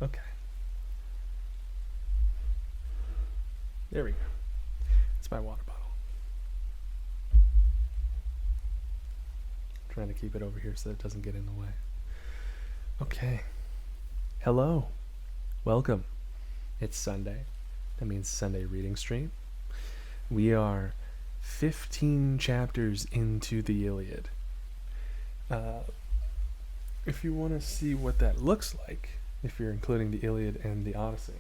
Okay. There we go. It's my water bottle. I'm trying to keep it over here so that it doesn't get in the way. Okay. Hello. Welcome. It's Sunday. That means Sunday reading stream. We are 15 chapters into the Illiad. If you want to see what that looks like, if you're including the Illiad and the Odyssey,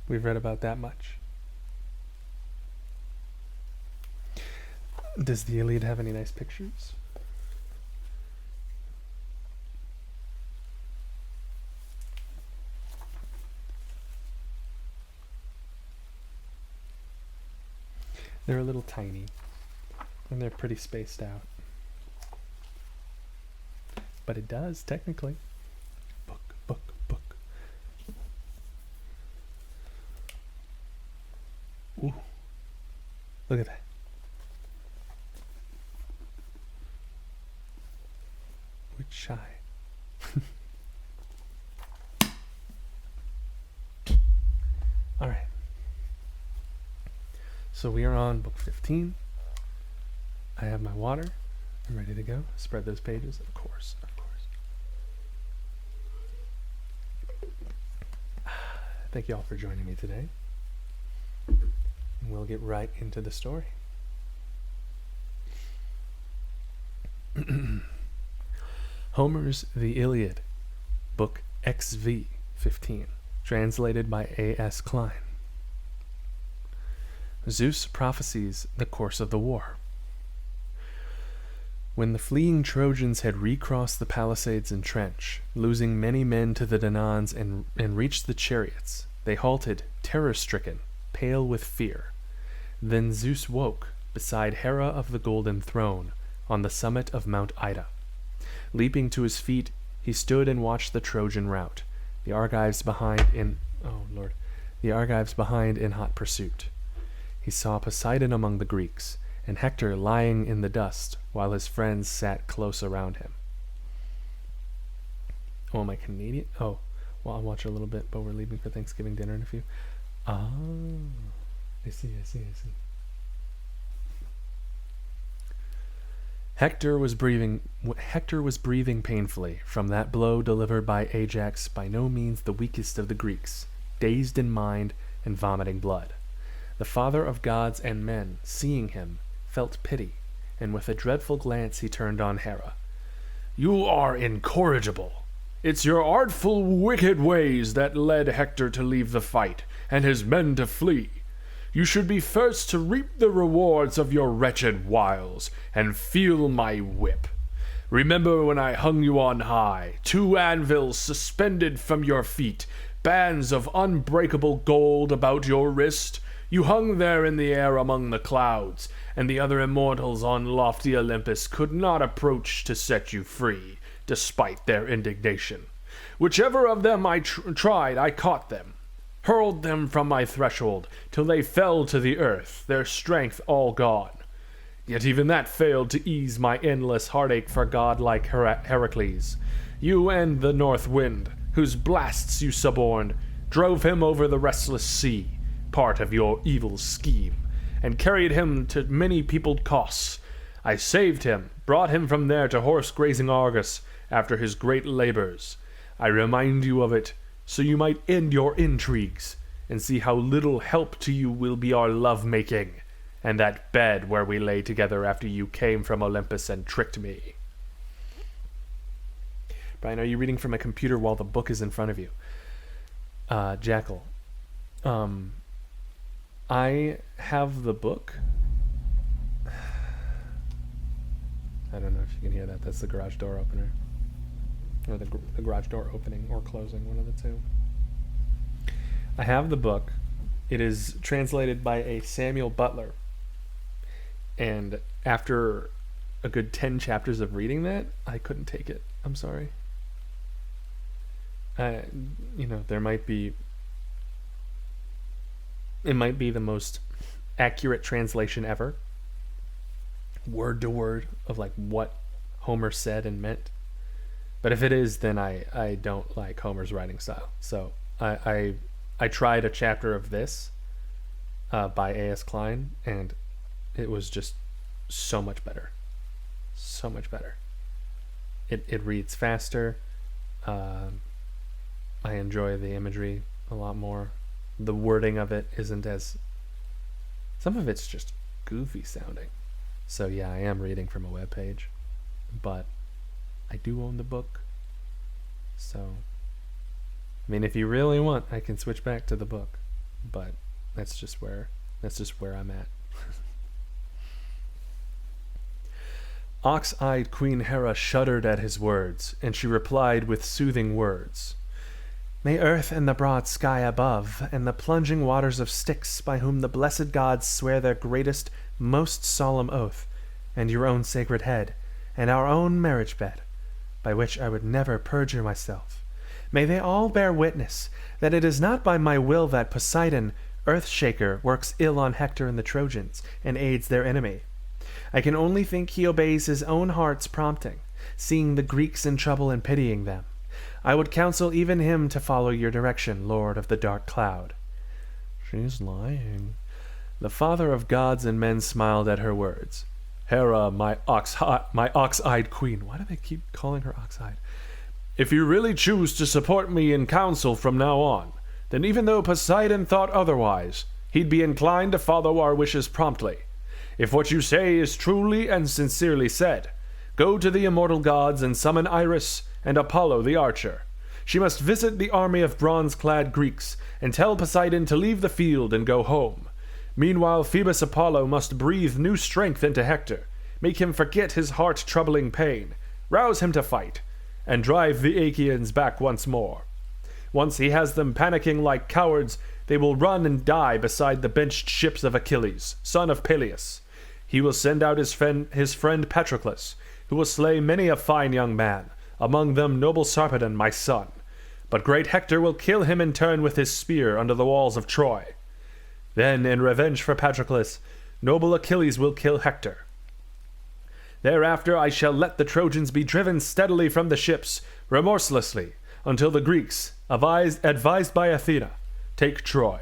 we've read about that much. Does the Illiad have any nice pictures? They're a little tiny, and they're pretty spaced out. But it does, technically. Book. Ooh. Look at that. Which shy. All right. So we are on book 15. I have my water. I'm ready to go. Spread those pages, of course. Thank you all for joining me today. And we'll get right into the story. Homer's The Illiad, book XV 15, translated by A.S. Klein. Zeus prophesies the course of the war. When the fleeing Trojans had recrossed the palisades and trench, losing many men to the Danaans and reached the chariots, they halted, terror-stricken, pale with fear. Then Zeus woke, beside Hera of the Golden Throne, on the summit of Mount Ida. Leaping to his feet, he stood and watched the Trojan rout, the Argives behind in hot pursuit. He saw Poseidon among the Greeks, and Hector lying in the dust, while his friends sat close around him. Oh, am I Canadian? Oh, well, I'll watch a little bit, but we're leaving for Thanksgiving dinner in a few. Ah, I see. Hector was breathing painfully from that blow delivered by Ajax, by no means the weakest of the Greeks, dazed in mind and vomiting blood. The father of gods and men, seeing him, felt pity, and with a dreadful glance he turned on Hera. "You are incorrigible. It's your artful, wicked ways that led Hector to leave the fight, and his men to flee. You should be first to reap the rewards of your wretched wiles, and feel my whip. Remember when I hung you on high, 2 anvils suspended from your feet, bands of unbreakable gold about your wrist? You hung there in the air among the clouds, and the other immortals on lofty Olympus could not approach to set you free, despite their indignation. Whichever of them I tried, I caught them, hurled them from my threshold, till they fell to the earth, their strength all gone. Yet even that failed to ease my endless heartache for godlike Heracles. You and the north wind, whose blasts you suborned, drove him over the restless sea, part of your evil scheme, and carried him to many peopled Kos. I saved him, brought him from there to horse-grazing Argos after his great labors. I remind you of it, so you might end your intrigues, and see how little help to you will be our love-making, and that bed where we lay together after you came from Olympus and tricked me." Brian, are you reading from a computer while the book is in front of you? Jackal. I have the book. I don't know if you can hear that. That's the garage door opener. Or the garage door opening or closing, one of the two. I have the book. It is translated by a Samuel Butler. And after a good 10 chapters of reading that, I couldn't take it. I'm sorry. There might be it might be the most accurate translation ever, word to word, of like what Homer said and meant. But if it is, then I don't like Homer's writing style. So I tried a chapter of this by A.S. Klein, and it was just so much better. So much better. It reads faster. I enjoy the imagery a lot more. The wording of it isn't as... Some of it's just goofy sounding. So yeah, I am reading from a webpage. But I do own the book. So, I mean, if you really want, I can switch back to the book. But that's just where I'm at. Ox-eyed Queen Hera shuddered at his words, and she replied with soothing words. May earth and the broad sky above, and the plunging waters of Styx, by whom the blessed gods swear their greatest, most solemn oath, and your own sacred head, and our own marriage bed, by which I would never perjure myself, may they all bear witness that it is not by my will that Poseidon, Earth-shaker, works ill on Hector and the Trojans, and aids their enemy. I can only think he obeys his own heart's prompting, seeing the Greeks in trouble and pitying them. I would counsel even him to follow your direction, Lord of the Dark Cloud. She's lying. The father of gods and men smiled at her words. Hera, my ox-eyed queen. Why do they keep calling her ox-eyed? If you really choose to support me in counsel from now on, then even though Poseidon thought otherwise, he'd be inclined to follow our wishes promptly. If what you say is truly and sincerely said, go to the immortal gods and summon Iris and Apollo the archer. She must visit the army of bronze-clad Greeks and tell Poseidon to leave the field and go home. Meanwhile, Phoebus Apollo must breathe new strength into Hector, make him forget his heart-troubling pain, rouse him to fight, and drive the Achaeans back once more. Once he has them panicking like cowards, they will run and die beside the benched ships of Achilles, son of Peleus. He will send out his friend Patroclus, who will slay many a fine young man, among them noble Sarpedon, my son. But great Hector will kill him in turn with his spear under the walls of Troy. Then, in revenge for Patroclus, noble Achilles will kill Hector. Thereafter I shall let the Trojans be driven steadily from the ships, remorselessly, until the Greeks, advised by Athena, take Troy.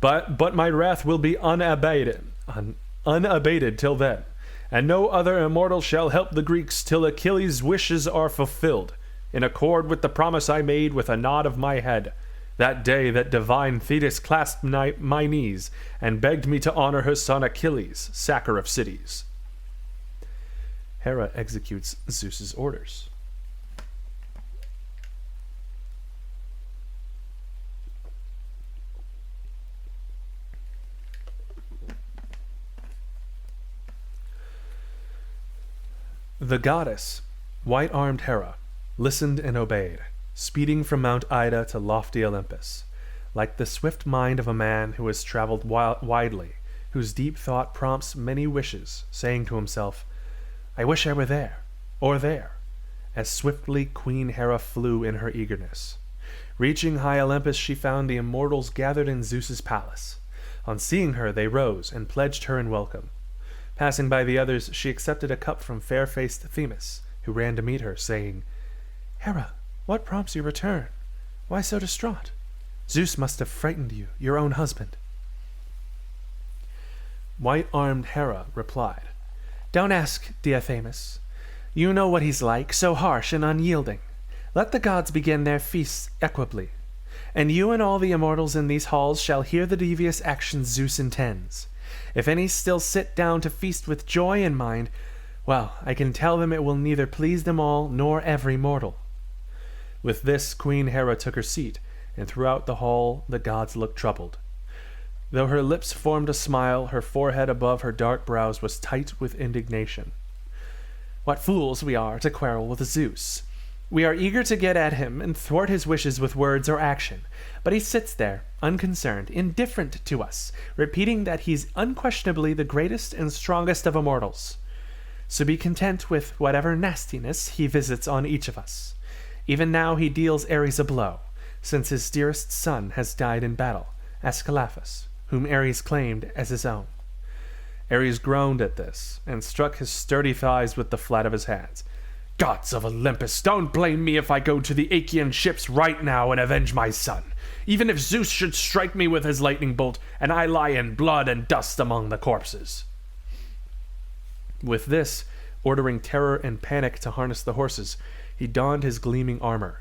But my wrath will be unabated till then, and no other immortal shall help the Greeks till Achilles' wishes are fulfilled, in accord with the promise I made with a nod of my head, that day that divine Thetis clasped my knees and begged me to honor her son Achilles, sacker of cities. Hera executes Zeus's orders. The goddess, white-armed Hera, listened and obeyed, speeding from Mount Ida to lofty Olympus, like the swift mind of a man who has traveled widely, whose deep thought prompts many wishes, saying to himself, I wish I were there, or there, as swiftly Queen Hera flew in her eagerness. Reaching high Olympus, she found the immortals gathered in Zeus's palace. On seeing her, they rose and pledged her in welcome. Passing by the others, she accepted a cup from fair-faced Themis, who ran to meet her, saying, Hera, what prompts your return? Why so distraught? Zeus must have frightened you, your own husband. White-armed Hera replied, Don't ask, dear Themis. You know what he's like, so harsh and unyielding. Let the gods begin their feasts equably, and you and all the immortals in these halls shall hear the devious actions Zeus intends. If any still sit down to feast with joy in mind, well, I can tell them it will neither please them all nor every mortal. With this, Queen Hera took her seat, and throughout the hall the gods looked troubled. Though her lips formed a smile, her forehead above her dark brows was tight with indignation. What fools we are to quarrel with Zeus! We are eager to get at him and thwart his wishes with words or action, but he sits there, unconcerned, indifferent to us, repeating that he's unquestionably the greatest and strongest of immortals. So be content with whatever nastiness he visits on each of us. Even now he deals Ares a blow, since his dearest son has died in battle, Ascalaphus, whom Ares claimed as his own. Ares groaned at this, and struck his sturdy thighs with the flat of his hands. "Gods of Olympus, don't blame me if I go to the Achaean ships right now and avenge my son, even if Zeus should strike me with his lightning bolt, and I lie in blood and dust among the corpses." With this, ordering Terror and Panic to harness the horses, he donned his gleaming armor.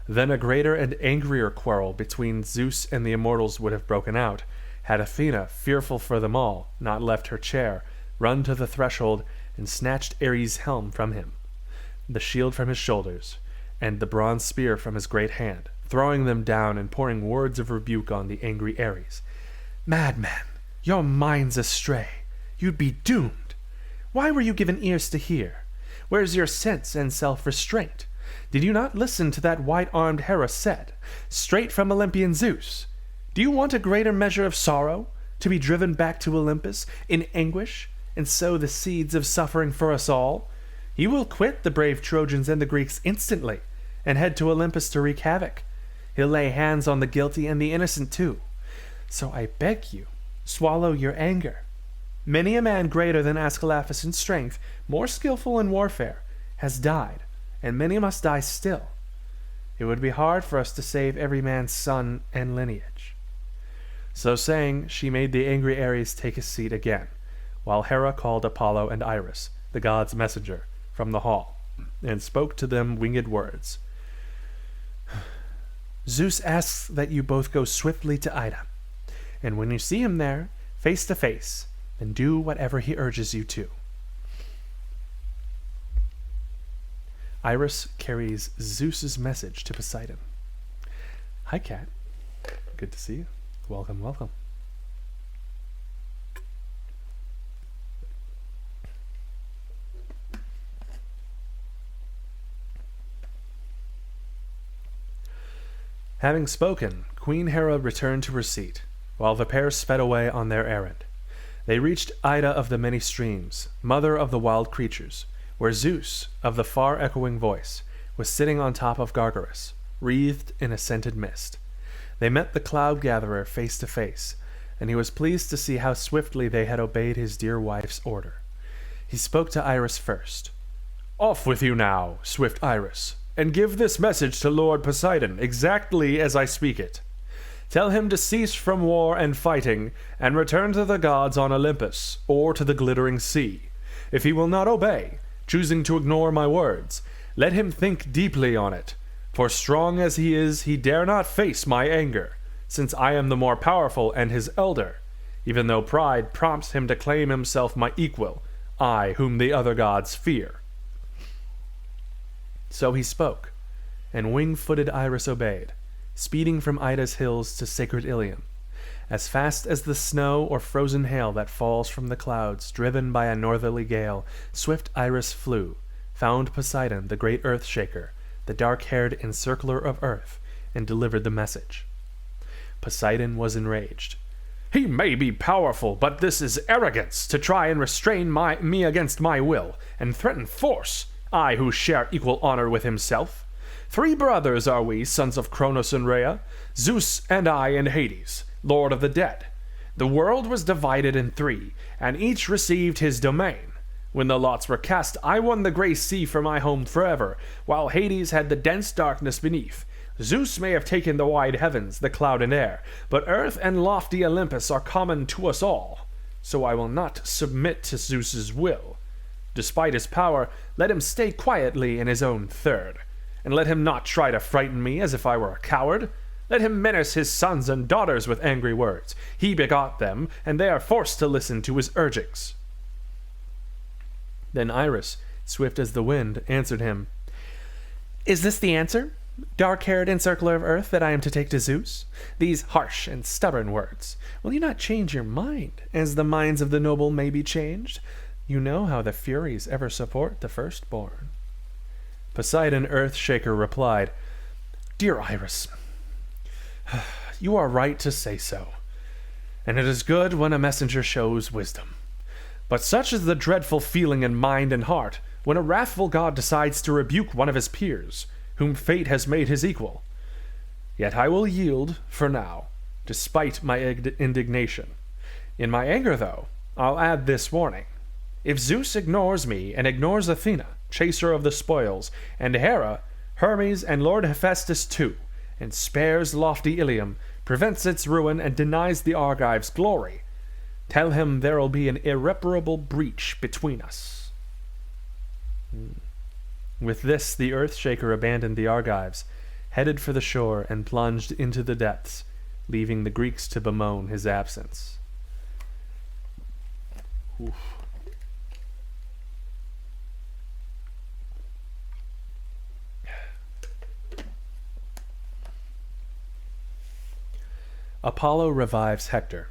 Then a greater and angrier quarrel between Zeus and the immortals would have broken out, had Athena, fearful for them all, not left her chair, run to the threshold, and snatched Ares' helm from him, the shield from his shoulders, and the bronze spear from his great hand, throwing them down and pouring words of rebuke on the angry Ares. "Madman, your mind's astray. You'd be doomed. Why were you given ears to hear? Where's your sense and self-restraint? Did you not listen to that white-armed Hera said, straight from Olympian Zeus? Do you want a greater measure of sorrow, to be driven back to Olympus in anguish, and sow the seeds of suffering for us all? You will quit the brave Trojans and the Greeks instantly, and head to Olympus to wreak havoc. He'll lay hands on the guilty and the innocent too. So I beg you, swallow your anger. Many a man greater than Ascalaphus in strength, more skillful in warfare, has died, and many must die still. It would be hard for us to save every man's son and lineage." So saying, she made the angry Ares take his seat again, while Hera called Apollo and Iris, the god's messenger, from the hall, and spoke to them winged words. "Zeus asks that you both go swiftly to Ida, and when you see him there, face to face, then do whatever he urges you to." Iris carries Zeus's message to Poseidon. "Hi, Kat. Good to see you. Welcome, welcome." Having spoken, Queen Hera returned to her seat, while the pair sped away on their errand. They reached Ida of the many streams, mother of the wild creatures, where Zeus, of the far-echoing voice, was sitting on top of Gargarus, wreathed in a scented mist. They met the cloud-gatherer face to face, and he was pleased to see how swiftly they had obeyed his dear wife's order. He spoke to Iris first. "Off with you now, swift Iris, and give this message to Lord Poseidon exactly as I speak it. Tell him to cease from war and fighting, and return to the gods on Olympus, or to the glittering sea. If he will not obey, choosing to ignore my words, let him think deeply on it, for strong as he is, he dare not face my anger, since I am the more powerful and his elder, even though pride prompts him to claim himself my equal, I whom the other gods fear." So he spoke, and wing-footed Iris obeyed, speeding from Ida's hills to sacred Ilium. As fast as the snow or frozen hail that falls from the clouds, driven by a northerly gale, swift Iris flew, found Poseidon, the great earth-shaker, the dark-haired encircler of earth, and delivered the message. Poseidon was enraged. "He may be powerful, but this is arrogance, to try and restrain me against my will, and threaten force, I who share equal honor with himself. 3 brothers are we, sons of Cronos and Rhea, Zeus and I and Hades, lord of the dead. The world was divided in 3, and each received his domain. When the lots were cast, I won the gray sea for my home forever, while Hades had the dense darkness beneath. Zeus may have taken the wide heavens, the cloud and air, but earth and lofty Olympus are common to us all, so I will not submit to Zeus's will. Despite his power, let him stay quietly in his own third, and let him not try to frighten me as if I were a coward. Let him menace his sons and daughters with angry words. He begot them, and they are forced to listen to his urgings." Then Iris, swift as the wind, answered him, "Is this the answer, dark-haired encircler of earth, that I am to take to Zeus? These harsh and stubborn words. Will you not change your mind, as the minds of the noble may be changed? You know how the Furies ever support the firstborn." Poseidon, Earth-shaker, replied, "Dear Iris, you are right to say so, and it is good when a messenger shows wisdom. But such is the dreadful feeling in mind and heart when a wrathful god decides to rebuke one of his peers, whom fate has made his equal. Yet I will yield, for now, despite my indignation, In my anger, though, I'll add this warning. If Zeus ignores me and ignores Athena, chaser of the spoils, and Hera, Hermes, and Lord Hephaestus too, and spares lofty Ilium, prevents its ruin, and denies the Argives glory, tell him there'll be an irreparable breach between us. With this, the Earthshaker abandoned the Argives, headed for the shore, and plunged into the depths, leaving the Greeks to bemoan his absence. Oof. Apollo revives Hector.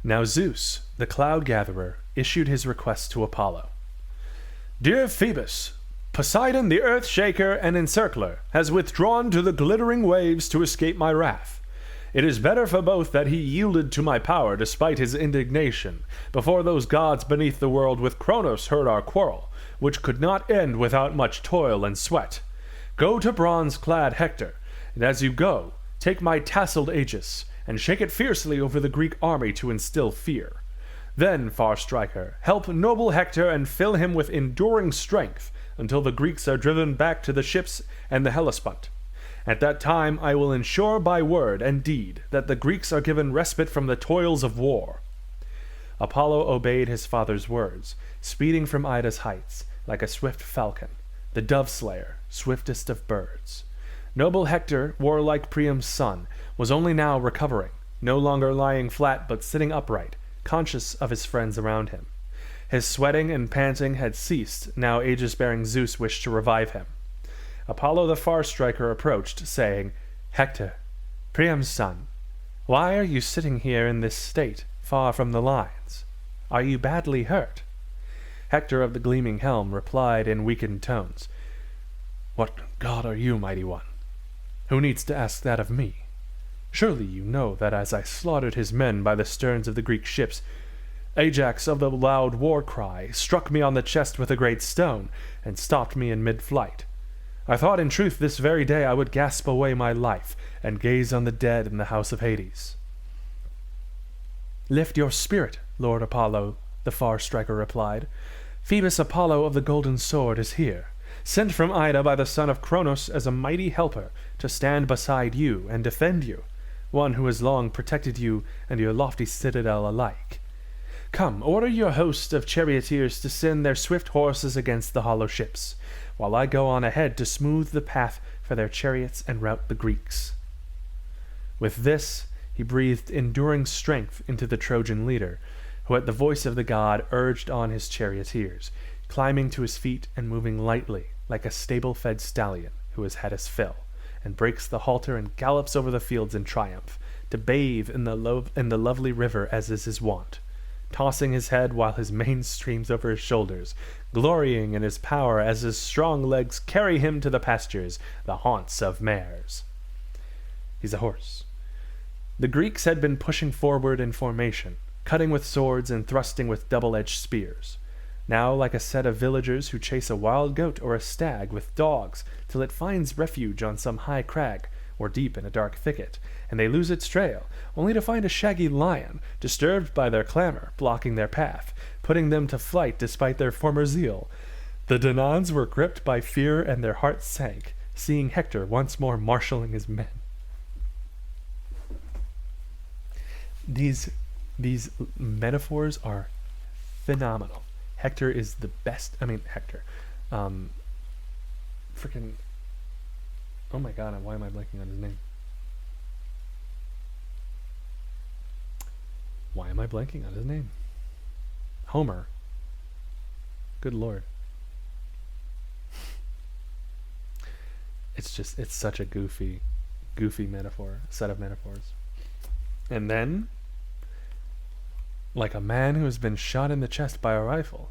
Now Zeus, the cloud-gatherer, issued his request to Apollo. Dear Phoebus, Poseidon the Earth-shaker and Encircler has withdrawn to the glittering waves to escape my wrath. It is better for both that he yielded to my power despite his indignation, before those gods beneath the world with Kronos heard our quarrel, which could not end without much toil and sweat. Go to bronze-clad Hector, and as you go, take my tasseled aegis, and shake it fiercely over the Greek army to instill fear. Then, far striker, help noble Hector and fill him with enduring strength until the Greeks are driven back to the ships and the Hellespont. At that time I will ensure by word and deed that the Greeks are given respite from the toils of war. Apollo obeyed his father's words, speeding from Ida's heights like a swift falcon, the dove-slayer, swiftest of birds. Noble Hector, warlike Priam's son, was only now recovering, no longer lying flat but sitting upright, conscious of his friends around him. His sweating and panting had ceased, now aegis-bearing Zeus wished to revive him. Apollo the far-striker approached, saying, Hector, Priam's son, why are you sitting here in this state, far from the lines? Are you badly hurt? Hector of the gleaming helm replied in weakened tones, What god are you, mighty one? Who needs to ask that of me? Surely you know that as I slaughtered his men by the sterns of the Greek ships, Ajax of the loud war cry struck me on the chest with a great stone, and stopped me in mid-flight. I thought in truth this very day I would gasp away my life, and gaze on the dead in the house of Hades. Lift your spirit, Lord Apollo, the far-striker replied. Phoebus Apollo of the golden sword is here, sent from Ida by the son of Kronos as a mighty helper to stand beside you and defend you, one who has long protected you and your lofty citadel alike. Come, order your host of charioteers to send their swift horses against the hollow ships, while I go on ahead to smooth the path for their chariots and rout the Greeks. With this, he breathed enduring strength into the Trojan leader, who at the voice of the god urged on his charioteers, climbing to his feet and moving lightly like a stable-fed stallion who has had his fill, and breaks the halter and gallops over the fields in triumph, to bathe in the lovely river as is his wont, tossing his head while his mane streams over his shoulders, glorying in his power as his strong legs carry him to the pastures, the haunts of mares. He's a horse. The Greeks had been pushing forward in formation, cutting with swords and thrusting with double-edged spears. Now like a set of villagers who chase a wild goat or a stag with dogs till it finds refuge on some high crag or deep in a dark thicket, and they lose its trail, only to find a shaggy lion, disturbed by their clamor, blocking their path, putting them to flight despite their former zeal. The Danaans were gripped by fear and their hearts sank, seeing Hector once more marshalling his men. These metaphors are phenomenal. Hector is the best. Hector. Freaking. Oh my god, why am I blanking on his name? Why am I blanking on his name? Homer. Good lord. It's such a goofy set of metaphors. And then, like a man who has been shot in the chest by a rifle,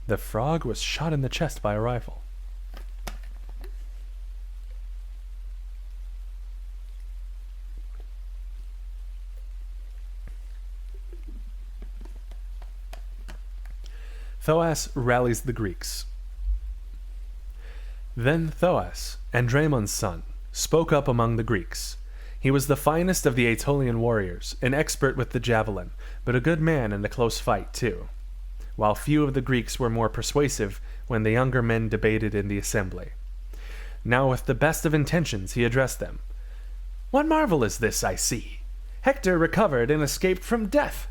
the frog was shot in the chest by a rifle. Thoas rallies the Greeks. Then Thoas, Andraemon's son, spoke up among the Greeks. He was the finest of the Aetolian warriors, an expert with the javelin, but a good man in a close fight, too. While few of the Greeks were more persuasive when the younger men debated in the assembly. Now with the best of intentions he addressed them. "What marvel is this I see? Hector recovered and escaped from death.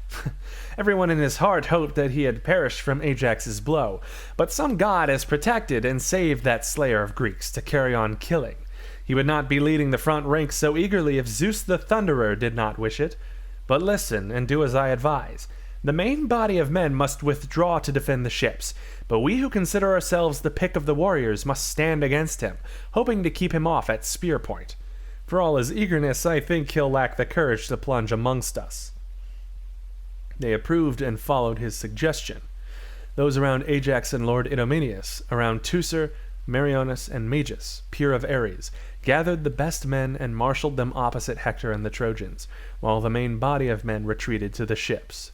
Everyone in his heart hoped that he had perished from Ajax's blow, but some god has protected and saved that slayer of Greeks to carry on killing. He would not be leading the front ranks so eagerly if Zeus the Thunderer did not wish it. But listen and do as I advise. The main body of men must withdraw to defend the ships, but we who consider ourselves the pick of the warriors must stand against him, hoping to keep him off at spear point. For all his eagerness, I think he'll lack the courage to plunge amongst us." They approved and followed his suggestion. Those around Ajax and Lord Idomeneus, around Teucer, Meriones, and Magus, peer of Ares, gathered the best men and marshaled them opposite Hector and the Trojans, while the main body of men retreated to the ships.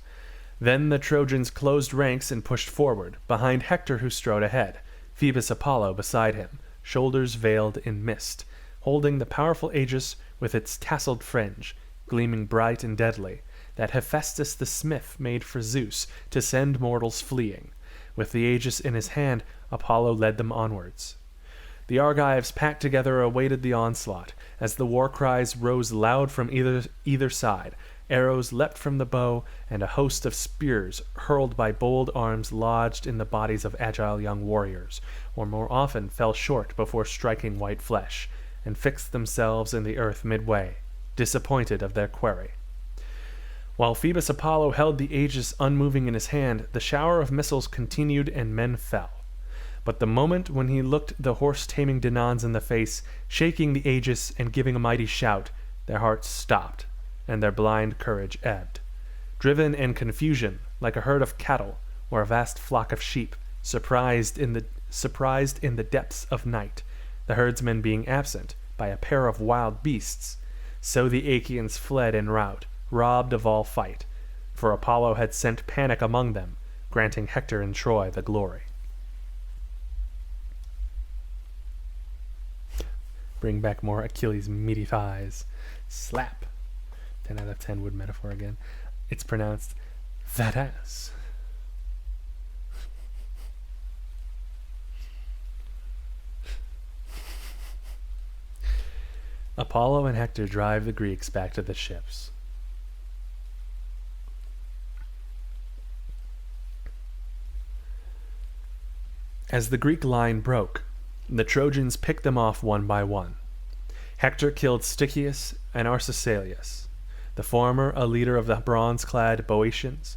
Then the Trojans closed ranks and pushed forward, behind Hector who strode ahead, Phoebus Apollo beside him, shoulders veiled in mist, holding the powerful aegis with its tasseled fringe, gleaming bright and deadly, that Hephaestus the smith made for Zeus to send mortals fleeing. With the aegis in his hand, Apollo led them onwards. The Argives packed together awaited the onslaught, as the war cries rose loud from either side. Arrows leapt from the bow, and a host of spears hurled by bold arms lodged in the bodies of agile young warriors, or more often fell short before striking white flesh, and fixed themselves in the earth midway, disappointed of their quarry. While Phoebus Apollo held the aegis unmoving in his hand, the shower of missiles continued and men fell. But the moment when he looked the horse-taming Danaans in the face, shaking the aegis and giving a mighty shout, their hearts stopped, and their blind courage ebbed. Driven in confusion, like a herd of cattle or a vast flock of sheep, surprised in the depths of night, the herdsmen being absent by a pair of wild beasts, so the Achaeans fled in rout, robbed of all fight, for Apollo had sent panic among them, granting Hector and Troy the glory. Bring back more Achilles' meaty thighs. Slap. 10 out of 10 wood metaphor again. It's pronounced that ass. Apollo and Hector drive the Greeks back to the ships. As the Greek line broke, the Trojans picked them off one by one. Hector killed Stichius and Arcesilaus, the former a leader of the bronze-clad Boeotians,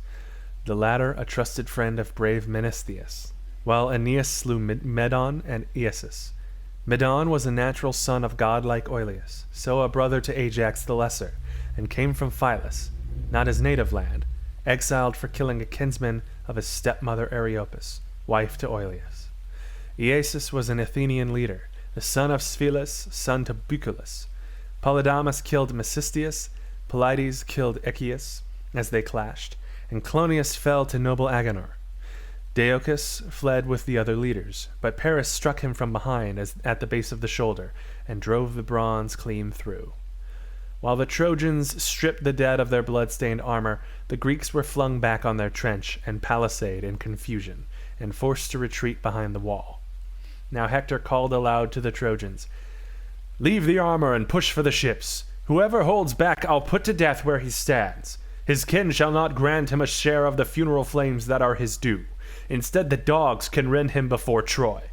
the latter a trusted friend of brave Menestheus, while Aeneas slew Medon and Iasus. Medon was a natural son of godlike Oileus, so a brother to Ajax the Lesser, and came from Phyllis, not his native land, exiled for killing a kinsman of his stepmother Areopis, wife to Oileus. Iasus was an Athenian leader, the son of Sphelus, son to Buculus. Polydamas killed Mecistius, Polides killed Echius as they clashed, and Clonius fell to noble Agenor. Deiochus fled with the other leaders, but Paris struck him from behind at the base of the shoulder, and drove the bronze clean through. While the Trojans stripped the dead of their blood-stained armor, the Greeks were flung back on their trench and palisade in confusion, and forced to retreat behind the wall. Now Hector called aloud to the Trojans, "Leave the armor and push for the ships. Whoever holds back I'll put to death where he stands. His kin shall not grant him a share of the funeral flames that are his due. Instead the dogs can rend him before Troy."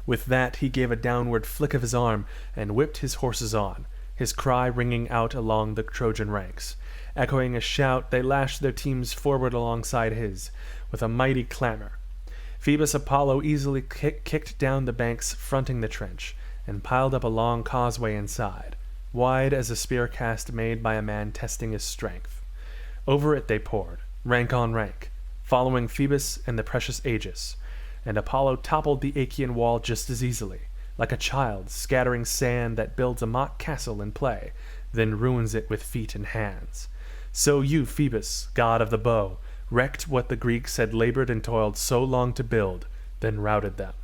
With that he gave a downward flick of his arm and whipped his horses on, his cry ringing out along the Trojan ranks. Echoing a shout, they lashed their teams forward alongside his, with a mighty clamor. Phoebus Apollo easily kicked down the banks fronting the trench, and piled up a long causeway inside, wide as a spear cast made by a man testing his strength. Over it they poured, rank on rank, following Phoebus and the precious Aegis, and Apollo toppled the Achaean wall just as easily, like a child scattering sand that builds a mock castle in play, then ruins it with feet and hands. So you, Phoebus, god of the bow, wrecked what the Greeks had labored and toiled so long to build, then routed them.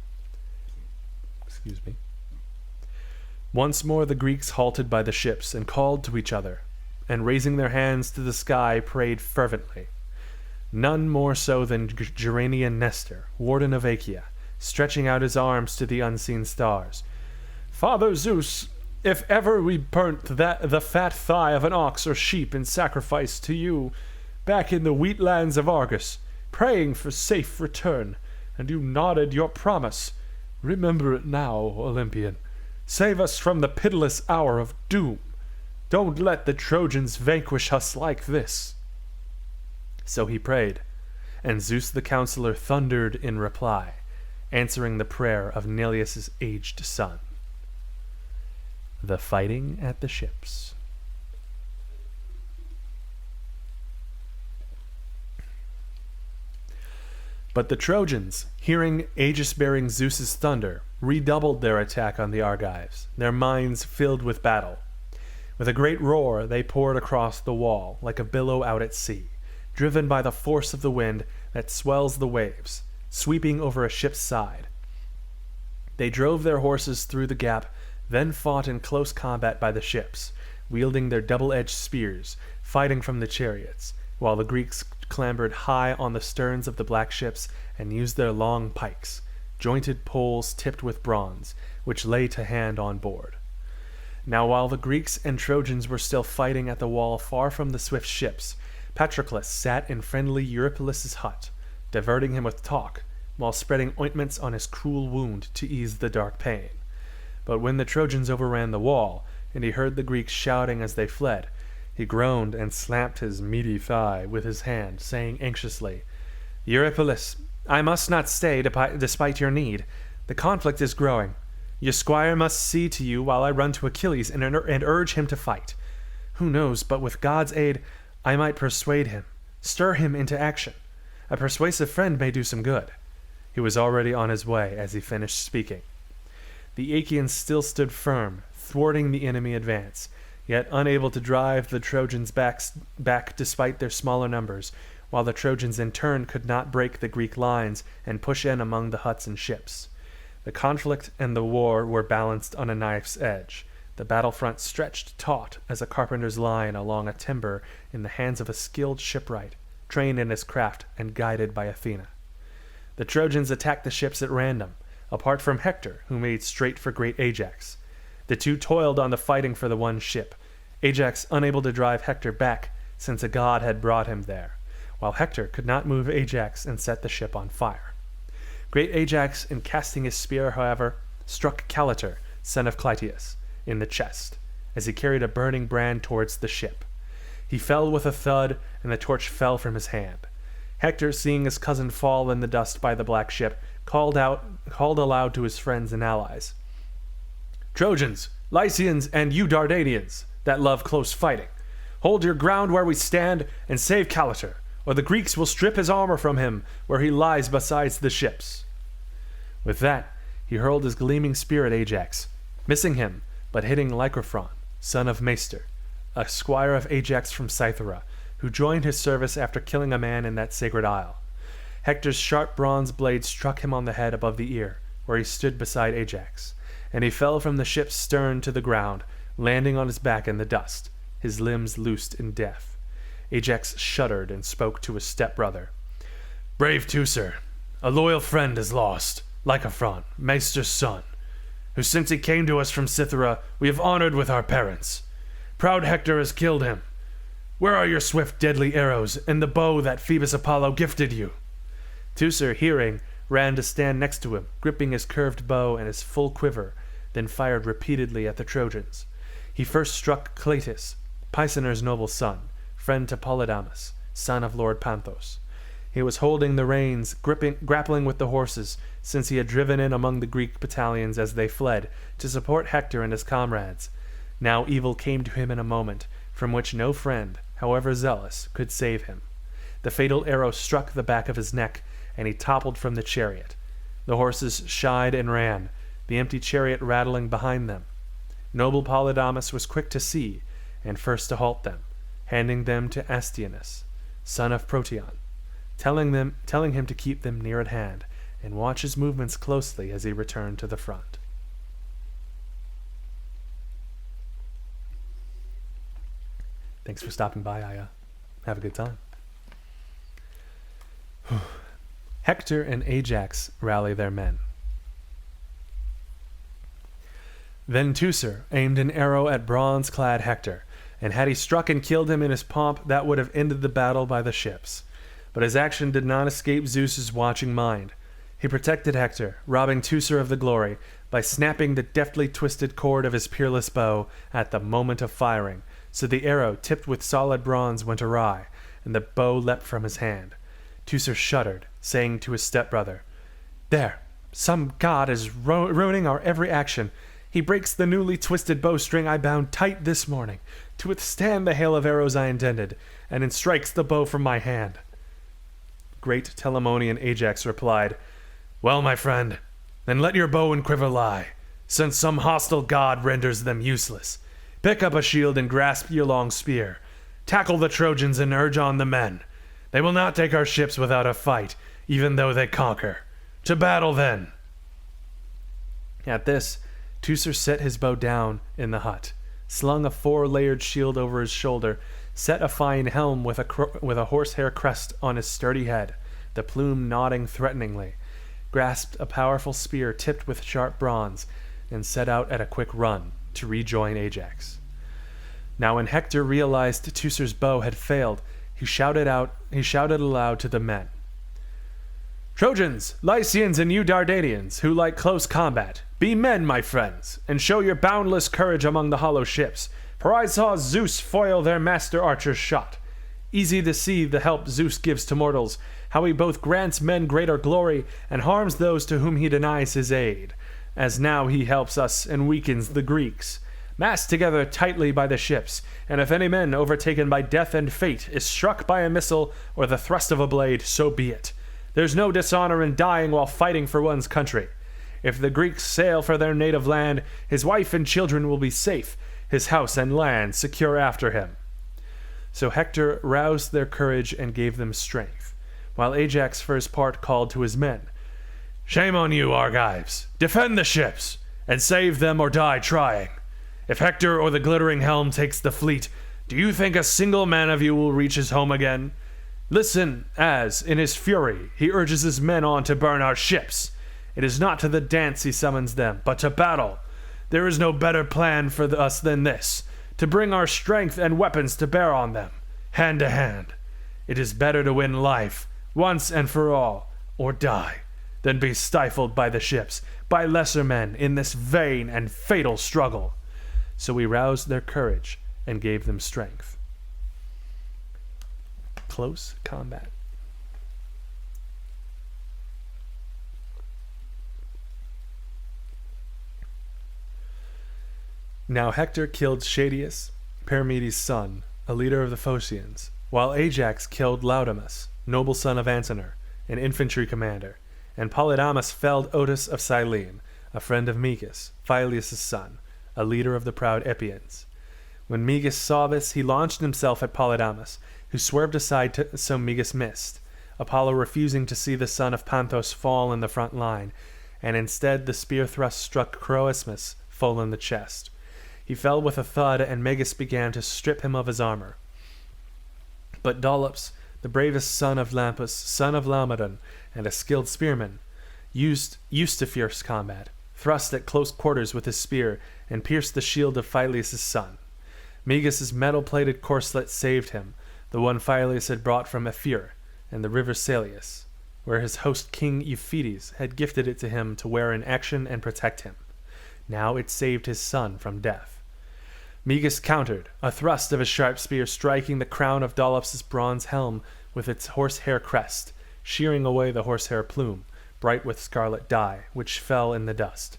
Once more the Greeks halted by the ships and called to each other, and raising their hands to the sky prayed fervently. None more so than Gerenian Nestor, warden of Achaea, stretching out his arms to the unseen stars. "Father Zeus, if ever we burnt the fat thigh of an ox or sheep in sacrifice to you, back in the wheat lands of Argos, praying for safe return, and you nodded your promise, remember it now, Olympian. Save us from the pitiless hour of doom. Don't let the Trojans vanquish us like this." So he prayed, and Zeus the counselor thundered in reply, answering the prayer of Neleus' aged son. The fighting at the ships. But the Trojans, hearing Aegis-bearing Zeus's thunder, redoubled their attack on the Argives, their minds filled with battle. With a great roar they poured across the wall like a billow out at sea, driven by the force of the wind that swells the waves, sweeping over a ship's side. They drove their horses through the gap, then fought in close combat by the ships, wielding their double-edged spears, fighting from the chariots, while the Greeks clambered high on the sterns of the black ships and used their long pikes, jointed poles tipped with bronze, which lay to hand on board. Now while the Greeks and Trojans were still fighting at the wall far from the swift ships, Patroclus sat in friendly Eurypylus' hut, diverting him with talk, while spreading ointments on his cruel wound to ease the dark pain. But when the Trojans overran the wall, and he heard the Greeks shouting as they fled, he groaned and slapped his meaty thigh with his hand, saying anxiously, "Eurypylus, I must not stay despite your need. The conflict is growing. Your squire must see to you while I run to Achilles and urge him to fight. Who knows, but with God's aid I might persuade him, stir him into action. A persuasive friend may do some good." He was already on his way as he finished speaking. The Achaeans still stood firm, thwarting the enemy advance, yet unable to drive the Trojans back despite their smaller numbers, while the Trojans in turn could not break the Greek lines and push in among the huts and ships. The conflict and the war were balanced on a knife's edge. The battlefront stretched taut as a carpenter's line along a timber in the hands of a skilled shipwright, trained in his craft and guided by Athena. The Trojans attacked the ships at random, apart from Hector, who made straight for great Ajax. The two toiled on the fighting for the one ship, Ajax unable to drive Hector back since a god had brought him there, while Hector could not move Ajax and set the ship on fire. Great Ajax, in casting his spear, however, struck Caletor, son of Clytius, in the chest, as he carried a burning brand towards the ship. He fell with a thud, and the torch fell from his hand. Hector, seeing his cousin fall in the dust by the black ship, called aloud to his friends and allies, "Trojans, Lycians, and you Dardanians, that love close fighting, hold your ground where we stand, and save Caletor, or the Greeks will strip his armor from him where he lies beside the ships." With that, he hurled his gleaming spear at Ajax, missing him, but hitting Lycophron, son of Maester, a squire of Ajax from Cythera, who joined his service after killing a man in that sacred isle. Hector's sharp bronze blade struck him on the head above the ear, where he stood beside Ajax, and he fell from the ship's stern to the ground, landing on his back in the dust, his limbs loosed in death. Ajax shuddered and spoke to his stepbrother. "Brave Teucer, a loyal friend is lost, Lycophron, Maester's son, who since he came to us from Cythera we have honored with our parents. Proud Hector has killed him. Where are your swift deadly arrows and the bow that Phoebus Apollo gifted you?" Teucer, hearing, ran to stand next to him, gripping his curved bow and his full quiver, then fired repeatedly at the Trojans. He first struck Cleitus, Pisanor's noble son, friend to Polydamas, son of Lord Panthos. He was holding the reins, grappling with the horses, since he had driven in among the Greek battalions as they fled, to support Hector and his comrades. Now evil came to him in a moment, from which no friend, however zealous, could save him. The fatal arrow struck the back of his neck, and he toppled from the chariot. The horses shied and ran, the empty chariot rattling behind them. Noble Polydamas was quick to see, and first to halt them, handing them to Astyanax, son of Proteon, telling him to keep them near at hand, and watch his movements closely as he returned to the front. Thanks for stopping by. I have a good time. Hector and Ajax rally their men. Then Teucer aimed an arrow at bronze-clad Hector, and had he struck and killed him in his pomp, that would have ended the battle by the ships. But his action did not escape Zeus's watching mind. He protected Hector, robbing Teucer of the glory, by snapping the deftly twisted cord of his peerless bow at the moment of firing, so the arrow, tipped with solid bronze, went awry, and the bow leapt from his hand. Teucer shuddered, saying to his stepbrother, "There, some god is ruining our every action. He breaks the newly twisted bowstring I bound tight this morning, to withstand the hail of arrows I intended, and then strikes the bow from my hand." Great Telamonian Ajax replied, "Well, my friend, then let your bow and quiver lie, since some hostile god renders them useless. Pick up a shield and grasp your long spear. Tackle the Trojans and urge on the men. They will not take our ships without a fight, even though they conquer. To battle, then!" At this, Teucer set his bow down in the hut, slung a 4-layered shield over his shoulder, set a fine helm with a horsehair crest on his sturdy head, the plume nodding threateningly, grasped a powerful spear tipped with sharp bronze, and set out at a quick run to rejoin Ajax. Now when Hector realized Teucer's bow had failed, he shouted aloud to the men, "Trojans, Lycians, and you Dardanians, who like close combat, be men, my friends, and show your boundless courage among the hollow ships, for I saw Zeus foil their master archer's shot. Easy to see the help Zeus gives to mortals, how he both grants men greater glory and harms those to whom he denies his aid, as now he helps us and weakens the Greeks. Massed together tightly by the ships, and if any man overtaken by death and fate is struck by a missile or the thrust of a blade, so be it. There's no dishonor in dying while fighting for one's country. If the Greeks sail for their native land, his wife and children will be safe, his house and land secure after him." So Hector roused their courage and gave them strength, while Ajax for his part called to his men, "Shame on you, Argives! Defend the ships, and save them or die trying. If Hector or the glittering helm takes the fleet, do you think a single man of you will reach his home again? Listen, as, in his fury, he urges his men on to burn our ships. It is not to the dance he summons them, but to battle. There is no better plan for us than this, to bring our strength and weapons to bear on them, hand to hand. It is better to win life, once and for all, or die, than be stifled by the ships, by lesser men, in this vain and fatal struggle." So we roused their courage and gave them strength. Close combat. Now Hector killed Schadius, Perimedes' son, a leader of the Phocians, while Ajax killed Laodamas, noble son of Antenor, an infantry commander, and Polydamas felled Otus of Cyllene, a friend of Meges, Phyleus' son, a leader of the proud Epians. When Meges saw this, he launched himself at Polydamas, who swerved aside so Meges missed, Apollo refusing to see the son of Panthos fall in the front line, and instead the spear thrust struck Croesmus full in the chest. He fell with a thud, and Meges began to strip him of his armor. But Dolops, the bravest son of Lampus, son of Laomedon, and a skilled spearman, used to fierce combat, thrust at close quarters with his spear, and pierced the shield of Phyleus' son. Meges' metal-plated corselet saved him, the one Phyleus had brought from Ephyre and the river Salius, where his host King Euphetes had gifted it to him to wear in action and protect him. Now it saved his son from death. Meges countered, a thrust of his sharp spear striking the crown of Dolops' bronze helm with its horsehair crest, shearing away the horsehair plume, bright with scarlet dye, which fell in the dust.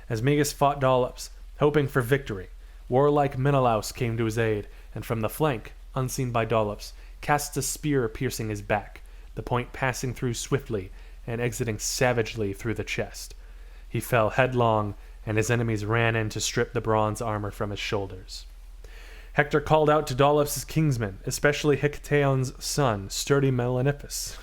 As Meges fought Dolops, hoping for victory, warlike Menelaus came to his aid, and from the flank, unseen by Dolops, cast a spear piercing his back, the point passing through swiftly and exiting savagely through the chest. He fell headlong, and his enemies ran in to strip the bronze armor from his shoulders. Hector called out to Dolops' kingsmen, especially Hicetaon's son, sturdy Melanippus.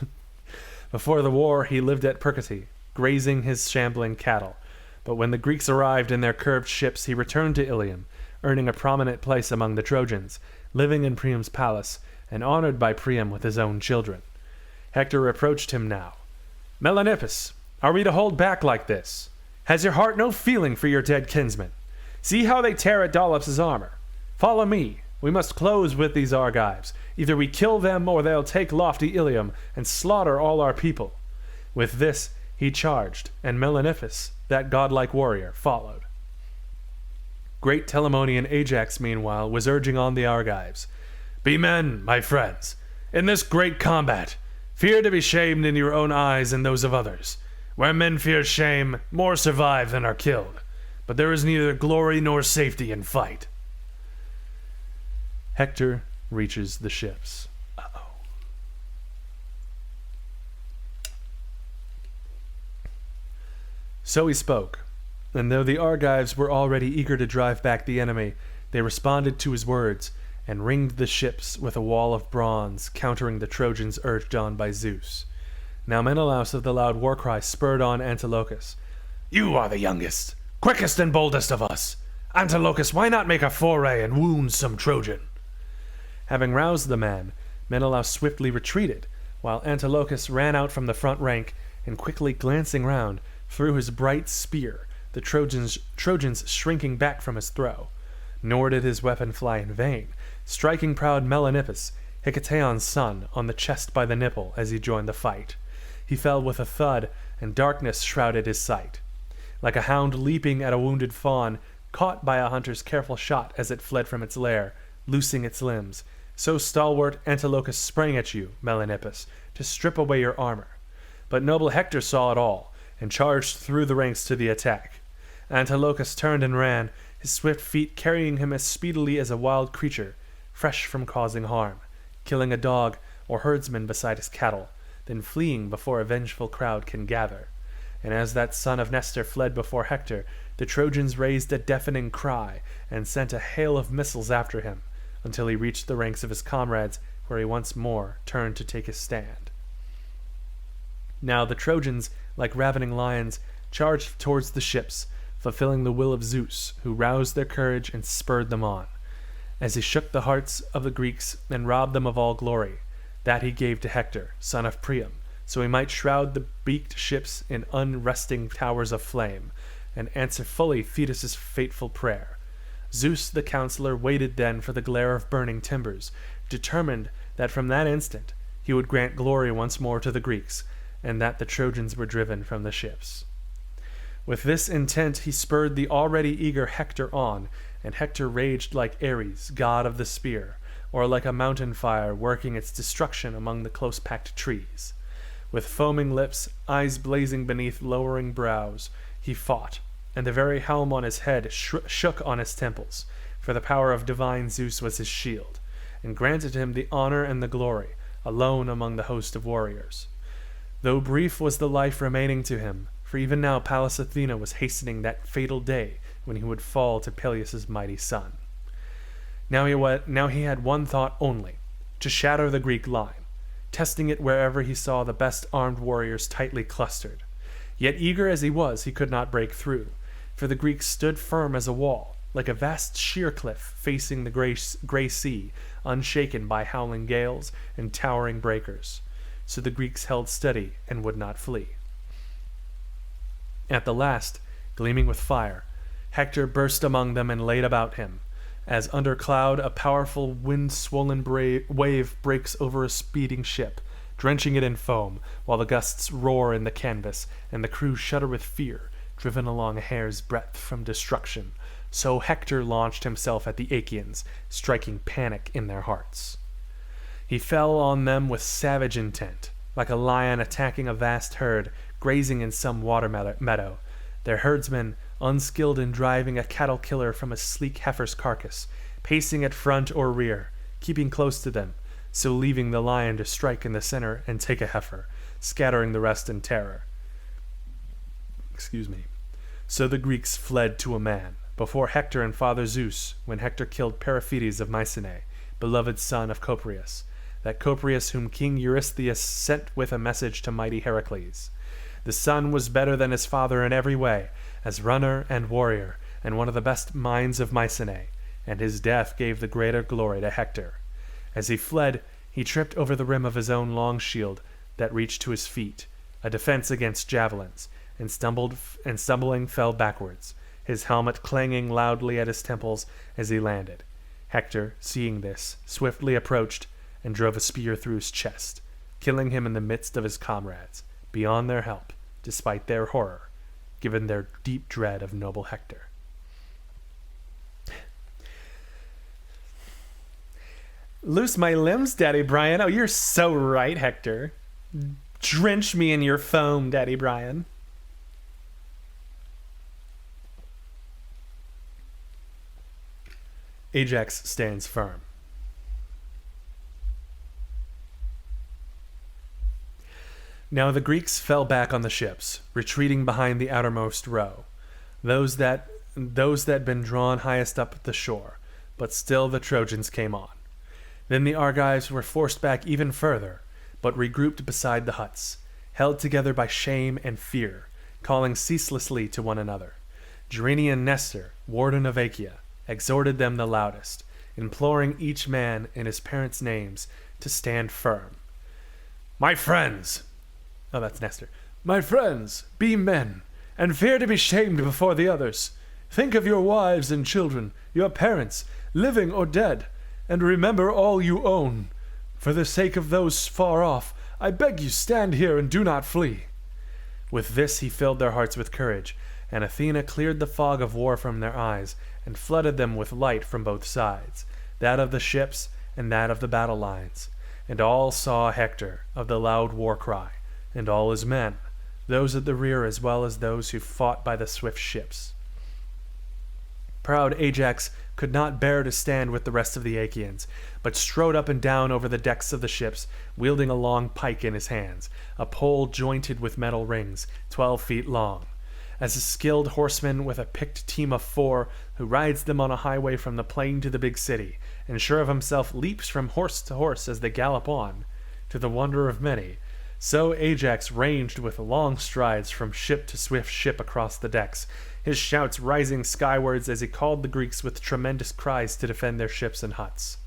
Before the war, he lived at Percote, grazing his shambling cattle, but when the Greeks arrived in their curved ships, he returned to Ilium, earning a prominent place among the Trojans, living in Priam's palace, and honored by Priam with his own children. Hector reproached him now. "Melanippus, are we to hold back like this? Has your heart no feeling for your dead kinsmen? See how they tear at Dolops' armor. Follow me. We must close with these Argives. Either we kill them, or they'll take lofty Ilium and slaughter all our people." With this he charged, and Melanippus, that godlike warrior, followed. Great Telamonian Ajax, meanwhile, was urging on the Argives. "Be men, my friends. In this great combat, fear to be shamed in your own eyes and those of others. Where men fear shame, more survive than are killed. But there is neither glory nor safety in fight." Hector reaches the ships. So he spoke, and though the Argives were already eager to drive back the enemy, they responded to his words, and ringed the ships with a wall of bronze, countering the Trojans urged on by Zeus. Now Menelaus of the loud war-cry spurred on Antilochus. "You are the youngest, quickest and boldest of us. Antilochus, why not make a foray and wound some Trojan?" Having roused the man, Menelaus swiftly retreated, while Antilochus ran out from the front rank, and quickly glancing round, threw his bright spear, the Trojans shrinking back from his throw. Nor did his weapon fly in vain, striking proud Melanippus, Hicetaon's son, on the chest by the nipple as he joined the fight. He fell with a thud, and darkness shrouded his sight. Like a hound leaping at a wounded fawn, caught by a hunter's careful shot as it fled from its lair, loosing its limbs, so stalwart Antilochus sprang at you, Melanippus, to strip away your armor. But noble Hector saw it all, and charged through the ranks to the attack. Antilochus turned and ran, his swift feet carrying him as speedily as a wild creature, fresh from causing harm, killing a dog or herdsman beside his cattle, then fleeing before a vengeful crowd can gather. And as that son of Nestor fled before Hector, the Trojans raised a deafening cry, and sent a hail of missiles after him, until he reached the ranks of his comrades, where he once more turned to take his stand. Now the Trojans, like ravening lions, charged towards the ships, fulfilling the will of Zeus, who roused their courage and spurred them on. As he shook the hearts of the Greeks and robbed them of all glory, that he gave to Hector, son of Priam, so he might shroud the beaked ships in unresting towers of flame, and answer fully Thetis' fateful prayer. Zeus the counselor waited then for the glare of burning timbers, determined that from that instant he would grant glory once more to the Greeks, and that the Trojans were driven from the ships. With this intent he spurred the already eager Hector on, and Hector raged like Ares, god of the spear, or like a mountain fire working its destruction among the close-packed trees. With foaming lips, eyes blazing beneath lowering brows, he fought, and the very helm on his head shook on his temples, for the power of divine Zeus was his shield, and granted him the honor and the glory, alone among the host of warriors. Though brief was the life remaining to him, for even now Pallas Athena was hastening that fatal day when he would fall to Peleus' mighty son. Now he had one thought only, to shatter the Greek line, testing it wherever he saw the best armed warriors tightly clustered. Yet eager as he was, he could not break through, for the Greeks stood firm as a wall, like a vast sheer cliff facing the gray sea, unshaken by howling gales and towering breakers. So the Greeks held steady and would not flee. At the last, gleaming with fire, Hector burst among them and laid about him, as under cloud a powerful wind-swollen wave breaks over a speeding ship, drenching it in foam, while the gusts roar in the canvas, and the crew shudder with fear, driven along a hair's breadth from destruction. So Hector launched himself at the Achaeans, striking panic in their hearts. He fell on them with savage intent, like a lion attacking a vast herd, grazing in some water meadow, their herdsmen, unskilled in driving a cattle killer from a sleek heifer's carcass, pacing at front or rear, keeping close to them, so leaving the lion to strike in the center and take a heifer, scattering the rest in terror. So the Greeks fled to a man, before Hector and Father Zeus, when Hector killed Periphetes of Mycenae, beloved son of Copreus, that Copreus whom King Eurystheus sent with a message to mighty Heracles. The son was better than his father in every way, as runner and warrior, and one of the best minds of Mycenae, and his death gave the greater glory to Hector. As he fled, he tripped over the rim of his own long shield that reached to his feet, a defense against javelins, and stumbling fell backwards, his helmet clanging loudly at his temples as he landed. Hector, seeing this, swiftly approached and drove a spear through his chest, killing him in the midst of his comrades, beyond their help, despite their horror, given their deep dread of noble Hector. Loose my limbs, Daddy Brian. Oh, you're so right, Hector. Drench me in your foam, Daddy Brian. Ajax stands firm. Now the Greeks fell back on the ships, retreating behind the outermost row, those that been drawn highest up the shore, but still the Trojans came on. Then the Argives were forced back even further, but regrouped beside the huts, held together by shame and fear, calling ceaselessly to one another. Gerenian Nestor, warden of Achaea, exhorted them the loudest, imploring each man in his parents' names to stand firm. "My friends," oh, that's Nestor. "My friends, be men, and fear to be shamed before the others. Think of your wives and children, your parents, living or dead, and remember all you own. For the sake of those far off, I beg you stand here and do not flee." With this he filled their hearts with courage, and Athena cleared the fog of war from their eyes, and flooded them with light from both sides, that of the ships and that of the battle lines. And all saw Hector of the loud war cry, and all his men, those at the rear as well as those who fought by the swift ships. Proud Ajax could not bear to stand with the rest of the Achaeans, but strode up and down over the decks of the ships, wielding a long pike in his hands, a pole jointed with metal rings, 12 feet long. As a skilled horseman with a picked team of 4, who rides them on a highway from the plain to the big city, and sure of himself leaps from horse to horse as they gallop on, to the wonder of many, so Ajax ranged with long strides from ship to swift ship across the decks, his shouts rising skywards as he called the Greeks with tremendous cries to defend their ships and huts.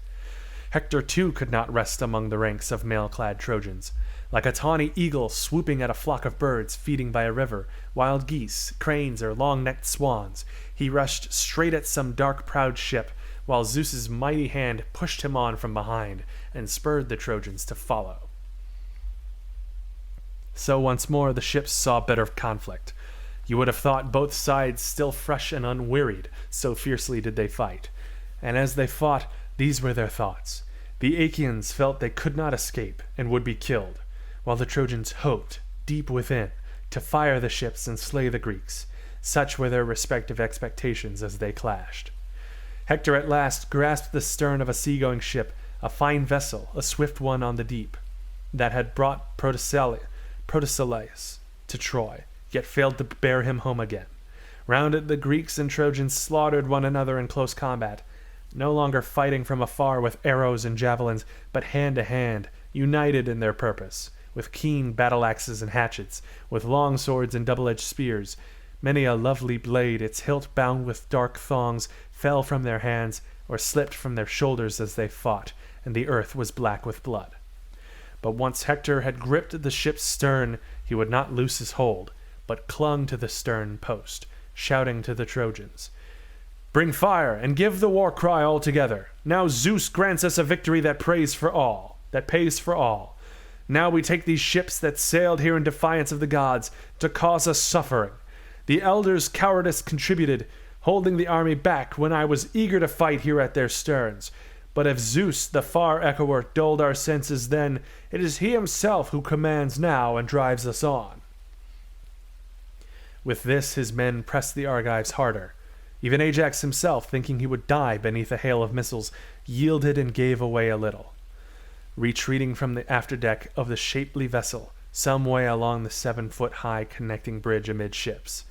Hector too could not rest among the ranks of mail-clad Trojans. Like a tawny eagle swooping at a flock of birds feeding by a river, wild geese, cranes, or long-necked swans, he rushed straight at some dark-prowed ship, while Zeus's mighty hand pushed him on from behind and spurred the Trojans to follow. So once more the ships saw bitter conflict. You would have thought both sides still fresh and unwearied, so fiercely did they fight. And as they fought, these were their thoughts. The Achaeans felt they could not escape and would be killed, while the Trojans hoped, deep within, to fire the ships and slay the Greeks. Such were their respective expectations as they clashed. Hector at last grasped the stern of a sea-going ship, a fine vessel, a swift one on the deep, that had brought Protesilaus to Troy, yet failed to bear him home again. Round it the Greeks and Trojans slaughtered one another in close combat, no longer fighting from afar with arrows and javelins, but hand to hand, united in their purpose, with keen battle-axes and hatchets, with long swords and double-edged spears. Many a lovely blade, its hilt bound with dark thongs, fell from their hands or slipped from their shoulders as they fought, and the earth was black with blood. But once Hector had gripped the ship's stern, he would not loose his hold, but clung to the stern post, shouting to the Trojans, "Bring fire, and give the war cry all together. Now Zeus grants us a victory that pays for all. Now we take these ships that sailed here in defiance of the gods to cause us suffering. The elders' cowardice contributed, holding the army back when I was eager to fight here at their sterns. But if Zeus, the far echoer, dulled our senses then, it is he himself who commands now and drives us on." With this his men pressed the Argives harder. Even Ajax himself, thinking he would die beneath a hail of missiles, yielded and gave away a little. Retreating from the afterdeck of the shapely vessel, some way along the 7-foot-high connecting bridge amidships,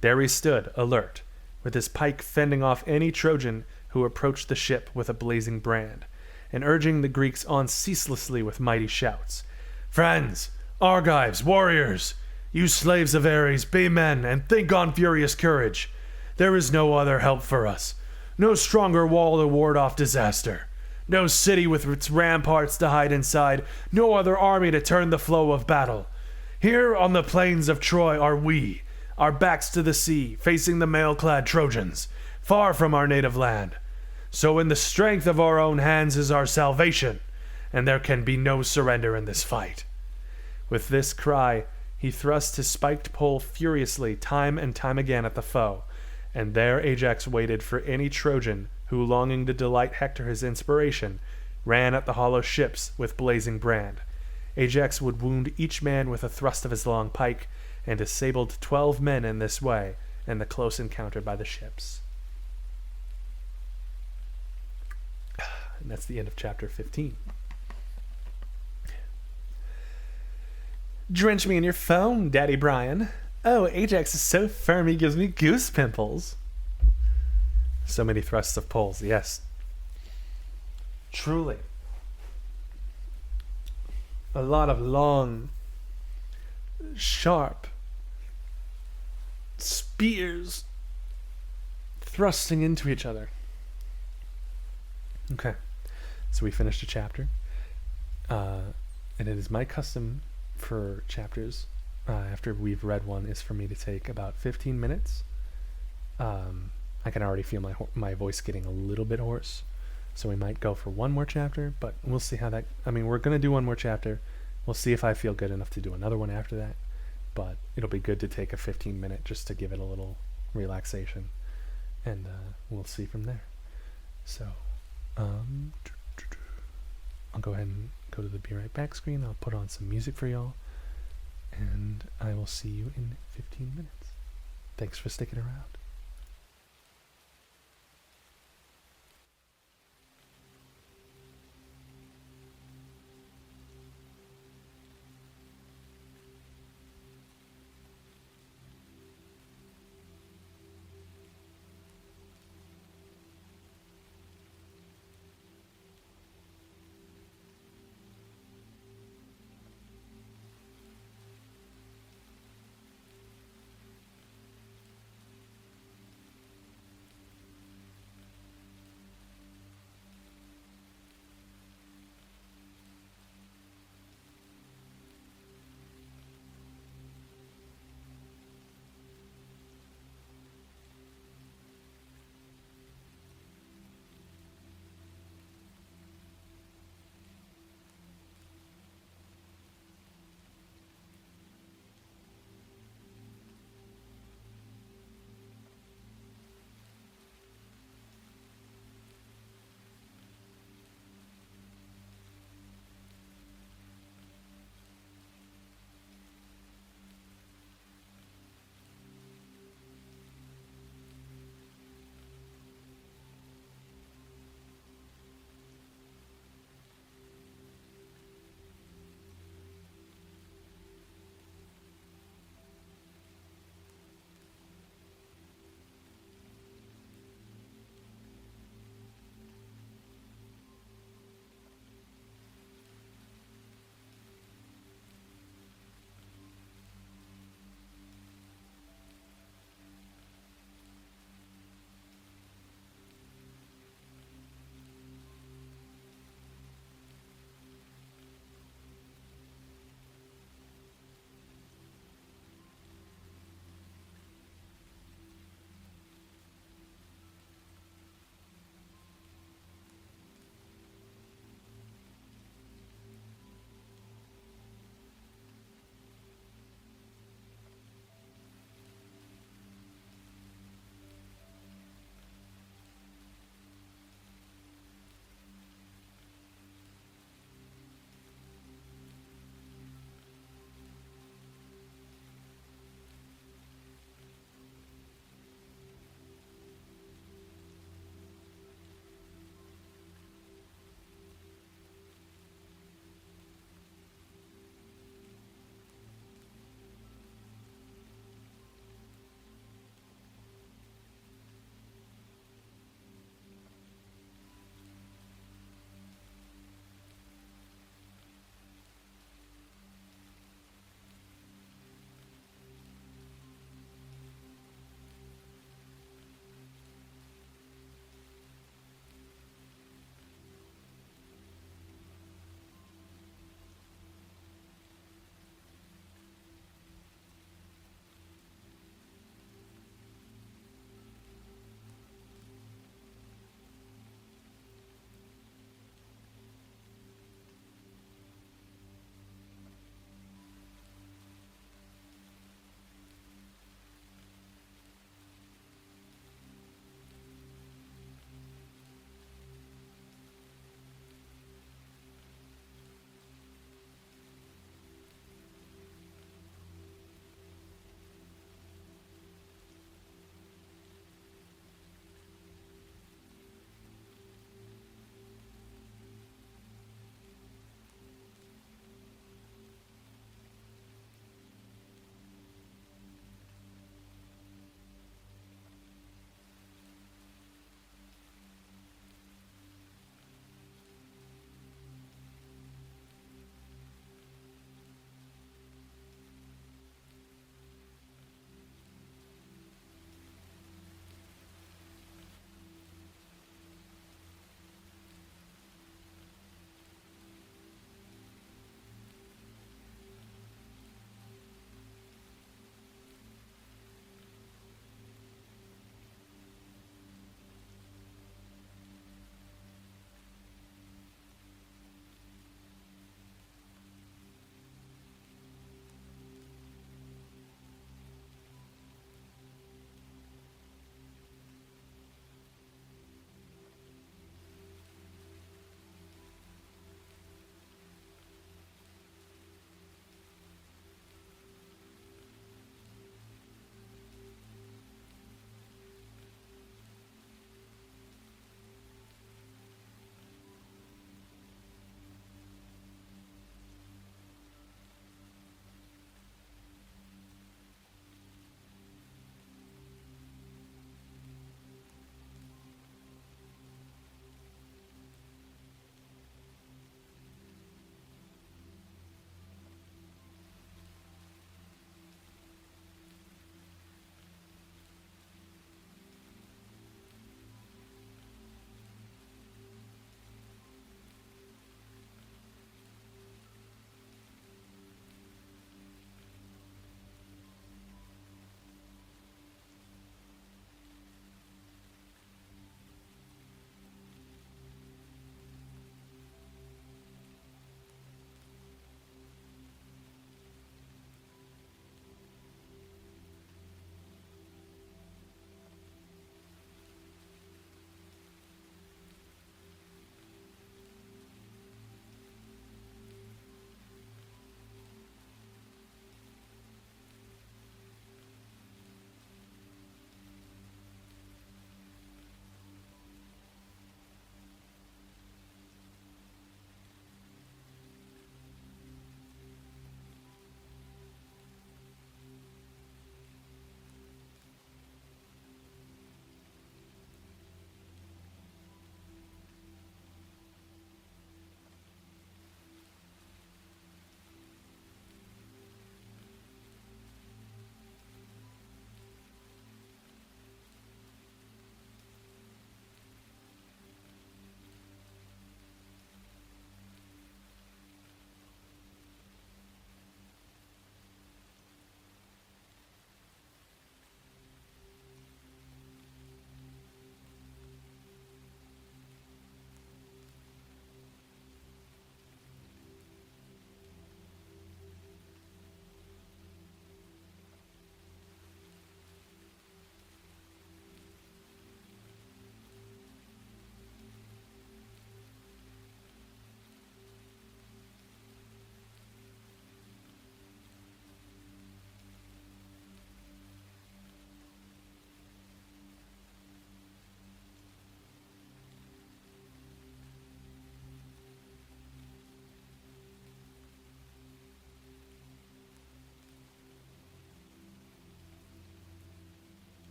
there he stood, alert, with his pike fending off any Trojan who approached the ship with a blazing brand, and urging the Greeks on ceaselessly with mighty shouts. "Friends, Argives, warriors, you slaves of Ares, be men, and think on furious courage. There is no other help for us. No stronger wall to ward off disaster. No city with its ramparts to hide inside. No other army to turn the flow of battle. Here on the plains of Troy are we, our backs to the sea, facing the mail-clad Trojans, far from our native land. So in the strength of our own hands is our salvation, and there can be no surrender in this fight." With this cry, he thrust his spiked pole furiously time and time again at the foe, and there Ajax waited for any Trojan who, longing to delight Hector his inspiration, ran at the hollow ships with blazing brand. Ajax would wound each man with a thrust of his long pike, and disabled 12 men in this way in the close encounter by the ships. And that's the end of chapter 15. Drench me in your foam, Daddy Brian. Oh, Ajax is so firm he gives me goose pimples. So many thrusts of poles, yes. Truly. A lot of long, sharp spears thrusting into each other. Okay, so we finished a chapter. And it is my custom for chapters, after we've read one, is for me to take about 15 minutes. I can already feel my voice getting a little bit hoarse, so we might go for one more chapter, but we'll see how that... I mean, we're going to do one more chapter. We'll see if I feel good enough to do another one after that, but it'll be good to take a 15-minute just to give it a little relaxation, and we'll see from there. So, I'll go ahead and go to the Be Right Back screen. I'll put on some music for y'all, and I will see you in 15 minutes. Thanks for sticking around.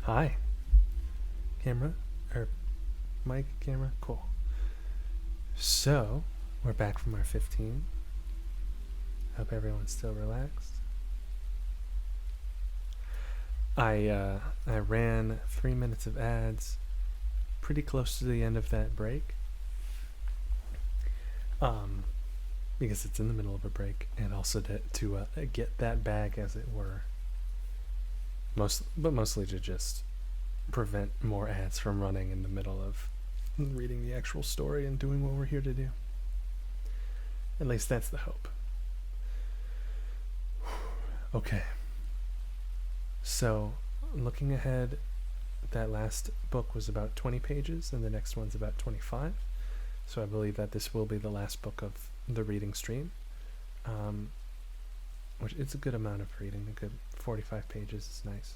Hi. Camera? Or mic, camera? Cool. So, we're back from our 15. Hope everyone's still relaxed. I ran 3 minutes of ads pretty close to the end of that break. Because it's in the middle of a break, and also to get that back, as it were. Mostly to just prevent more ads from running in the middle of reading the actual story and doing what we're here to do. At least that's the hope. Okay. So, looking ahead, that last book was about 20 pages, and the next one's about 25. So I believe that this will be the last book of the reading stream. Which it's a good amount of reading. A good 45 pages is nice.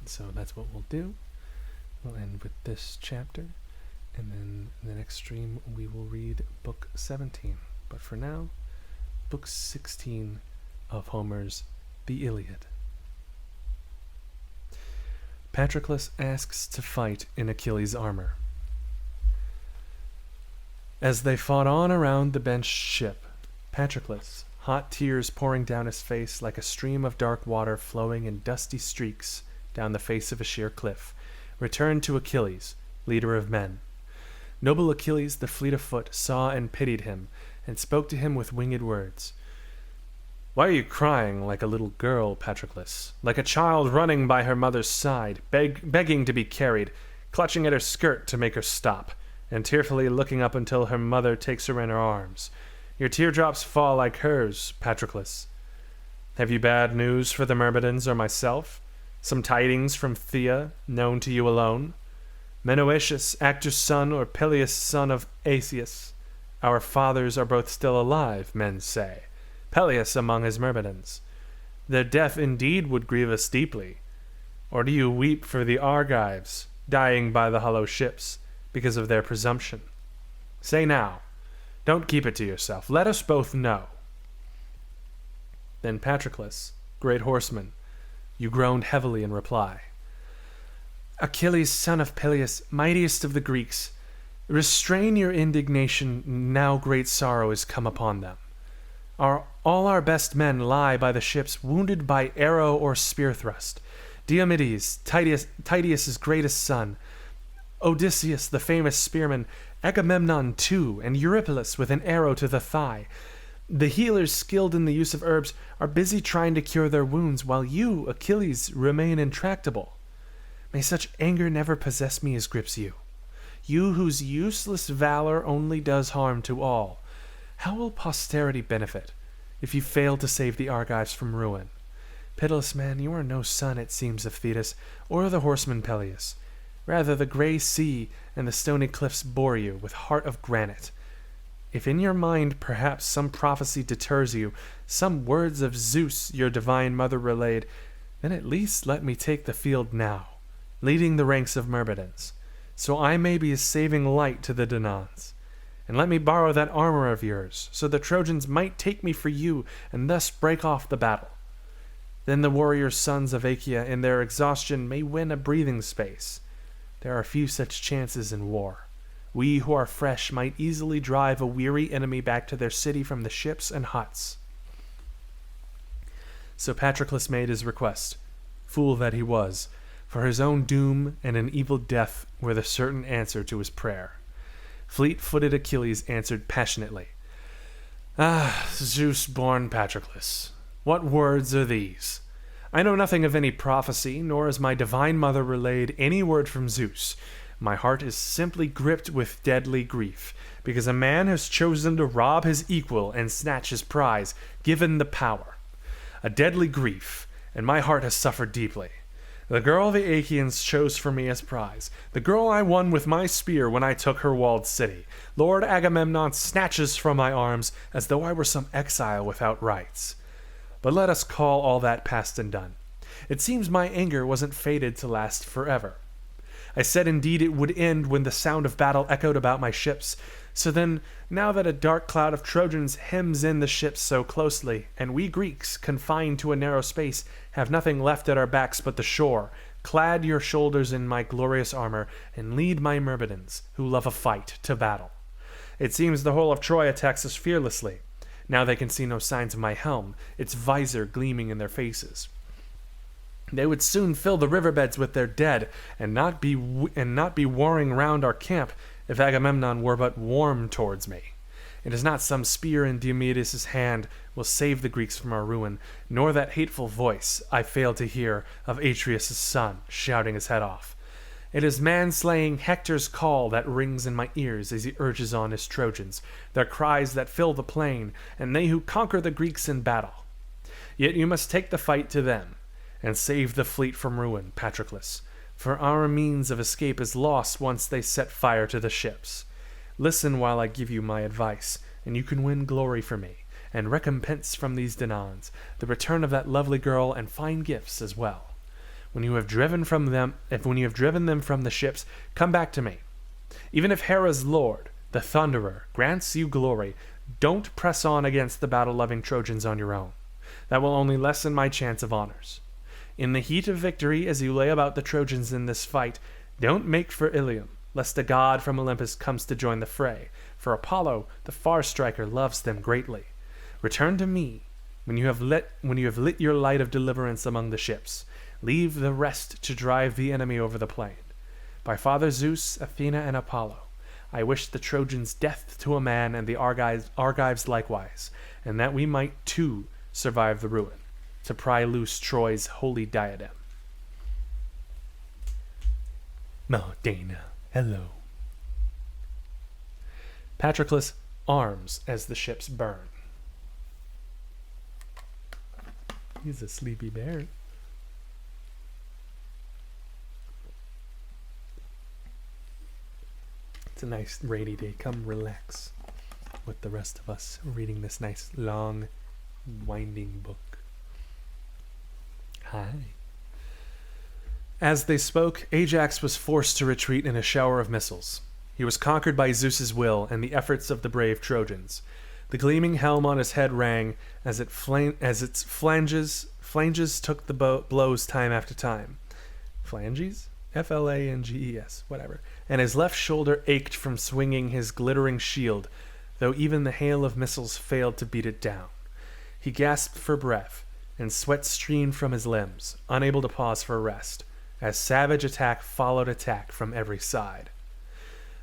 So that's what we'll do. We'll end with this chapter, and then in the next stream we will read book 17. But for now, book 16 of Homer's The Iliad. Patroclus asks to fight in Achilles' armor. As they fought on around the benched ship, Patroclus, hot tears pouring down his face like a stream of dark water flowing in dusty streaks down the face of a sheer cliff, returned to Achilles, leader of men. Noble Achilles, the fleet of foot, saw and pitied him, and spoke to him with winged words. "Why are you crying like a little girl, Patroclus? Like a child running by her mother's side, begging to be carried, clutching at her skirt to make her stop, and tearfully looking up until her mother takes her in her arms. Your teardrops fall like hers, Patroclus. Have you bad news for the Myrmidons or myself? Some tidings from Thea, known to you alone? Menoetius, Actor's son, or Peleus, son of Asius? Our fathers are both still alive, men say. Peleus among his Myrmidons. Their death indeed would grieve us deeply. Or do you weep for the Argives, dying by the hollow ships, because of their presumption? Say now. Don't keep it to yourself. Let us both know." Then Patroclus, great horseman, you groaned heavily in reply. "Achilles, son of Peleus, mightiest of the Greeks, restrain your indignation, now great sorrow is come upon them. All our best men lie by the ships, wounded by arrow or spear thrust. Diomedes, Tydeus' greatest son, Odysseus, the famous spearman, Agamemnon too, and Eurypylus with an arrow to the thigh. The healers skilled in the use of herbs are busy trying to cure their wounds, while you, Achilles, remain intractable. May such anger never possess me as grips you. You whose useless valor only does harm to all. How will posterity benefit if you fail to save the Argives from ruin? Pitiless man, you are no son, it seems, of Thetis, or the horseman Peleus. Rather, the grey sea and the stony cliffs bore you with heart of granite. If in your mind perhaps some prophecy deters you, some words of Zeus your divine mother relayed, then at least let me take the field now, leading the ranks of Myrmidons, so I may be a saving light to the Danaans. And let me borrow that armor of yours, so the Trojans might take me for you and thus break off the battle. Then the warrior sons of Achaea in their exhaustion may win a breathing space. There are few such chances in war. We who are fresh might easily drive a weary enemy back to their city from the ships and huts." So Patroclus made his request, fool that he was, for his own doom and an evil death were the certain answer to his prayer. Fleet-footed Achilles answered passionately, "Ah, Zeus-born Patroclus, what words are these? I know nothing of any prophecy, nor has my divine mother relayed any word from Zeus. My heart is simply gripped with deadly grief, because a man has chosen to rob his equal and snatch his prize, given the power. A deadly grief, and my heart has suffered deeply. The girl the Achaeans chose for me as prize, the girl I won with my spear when I took her walled city, Lord Agamemnon snatches from my arms as though I were some exile without rights. But let us call all that past and done. It seems my anger wasn't fated to last forever. I said indeed it would end when the sound of battle echoed about my ships. So then, now that a dark cloud of Trojans hems in the ships so closely, and we Greeks, confined to a narrow space, have nothing left at our backs but the shore, clad your shoulders in my glorious armor, and lead my Myrmidons, who love a fight, to battle. It seems the whole of Troy attacks us fearlessly. Now they can see no signs of my helm, its visor gleaming in their faces. They would soon fill the riverbeds with their dead, and not be warring round our camp, if Agamemnon were but warm towards me. It is not some spear in Diomedes' hand will save the Greeks from our ruin, nor that hateful voice I fail to hear of Atreus' son shouting his head off. It is man-slaying Hector's call that rings in my ears as he urges on his Trojans, their cries that fill the plain, and they who conquer the Greeks in battle. Yet you must take the fight to them, and save the fleet from ruin, Patroclus, for our means of escape is lost once they set fire to the ships. Listen while I give you my advice, and you can win glory for me, and recompense from these Danaans, the return of that lovely girl, and fine gifts as well. When you have driven them from the ships, come back to me. Even if Hera's lord, the Thunderer, grants you glory, don't press on against the battle-loving Trojans on your own. That will only lessen my chance of honors. In the heat of victory, as you lay about the Trojans in this fight, don't make for Ilium, lest a god from Olympus comes to join the fray, for Apollo, the far-striker, loves them greatly. Return to me when you have lit your light of deliverance among the ships. Leave the rest to drive the enemy over the plain. By Father Zeus, Athena, and Apollo, I wish the Trojans death to a man, and the Argives likewise, and that we might too survive the ruin, to pry loose Troy's holy diadem. Dana, hello. Patroclus arms as the ships burn. He's a sleepy bear. It's a nice rainy day. Come relax with the rest of us reading this nice, long, winding book. Hi. As they spoke, Ajax was forced to retreat in a shower of missiles. He was conquered by Zeus's will and the efforts of the brave Trojans. The gleaming helm on his head rang as its flanges took the blows time after time. Flanges? Flanges, whatever. And his left shoulder ached from swinging his glittering shield, though even the hail of missiles failed to beat it down. He gasped for breath, and sweat streamed from his limbs, unable to pause for rest, as savage attack followed attack from every side.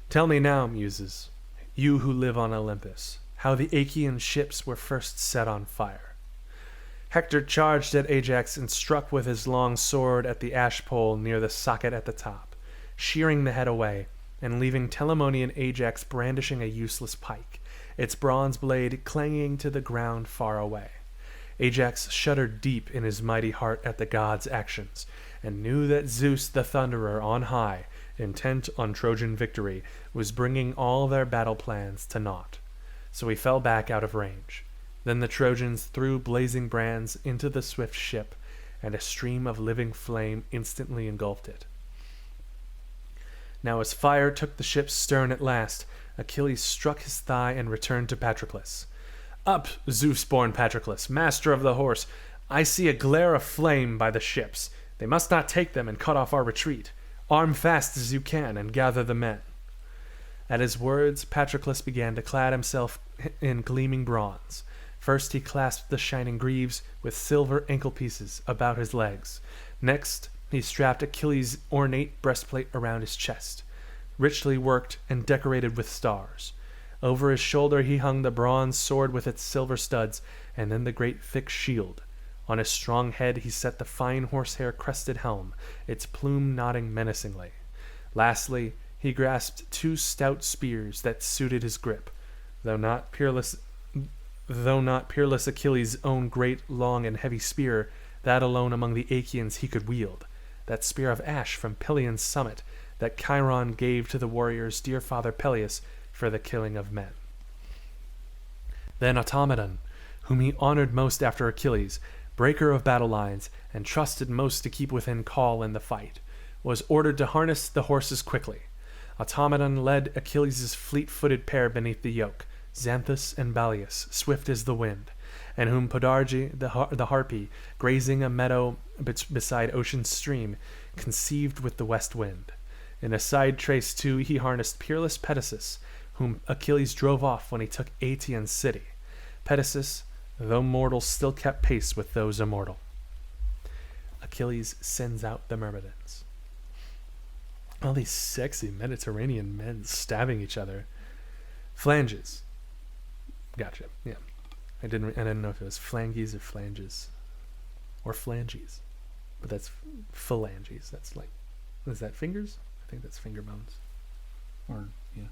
Tell me now, Muses, you who live on Olympus, how the Achaean ships were first set on fire. Hector charged at Ajax and struck with his long sword at the ash pole near the socket at the top, shearing the head away, and leaving Telamonian Ajax brandishing a useless pike, its bronze blade clanging to the ground far away. Ajax shuddered deep in his mighty heart at the god's actions, and knew that Zeus the Thunderer on high, intent on Trojan victory, was bringing all their battle plans to naught. So he fell back out of range. Then the Trojans threw blazing brands into the swift ship, and a stream of living flame instantly engulfed it. Now as fire took the ship's stern at last, Achilles struck his thigh and returned to Patroclus. Up, Zeus-born Patroclus, master of the horse! I see a glare of flame by the ships. They must not take them and cut off our retreat. Arm fast as you can and gather the men. At his words, Patroclus began to clad himself in gleaming bronze. First he clasped the shining greaves with silver ankle pieces about his legs. Next he strapped Achilles' ornate breastplate around his chest, richly worked and decorated with stars. Over his shoulder he hung the bronze sword with its silver studs, and then the great thick shield. On his strong head he set the fine horsehair crested helm, its plume nodding menacingly. Lastly, he grasped two stout spears that suited his grip, though not peerless Achilles' own great, long, and heavy spear, that alone among the Achaeans he could wield, that spear of ash from Pelion's summit, that Chiron gave to the warrior's dear father Peleus for the killing of men. Then Automedon, whom he honored most after Achilles, breaker of battle lines, and trusted most to keep within call in the fight, was ordered to harness the horses quickly. Automedon led Achilles' fleet-footed pair beneath the yoke, Xanthus and Balius, swift as the wind, and whom Podarge, the harpy, grazing a meadow beside ocean's stream, conceived with the west wind. In a side trace too he harnessed peerless Pedasus, whom Achilles drove off when he took Aetion's city. Pedasus, though mortal, still kept pace with those immortal. Achilles sends out the Myrmidons. All these sexy Mediterranean men stabbing each other. Flanges. Gotcha. Yeah. I didn't know if it was flanges or flanges. Or phalanges. But that's phalanges. That's like, is that fingers? I think that's finger bones. Or, yeah.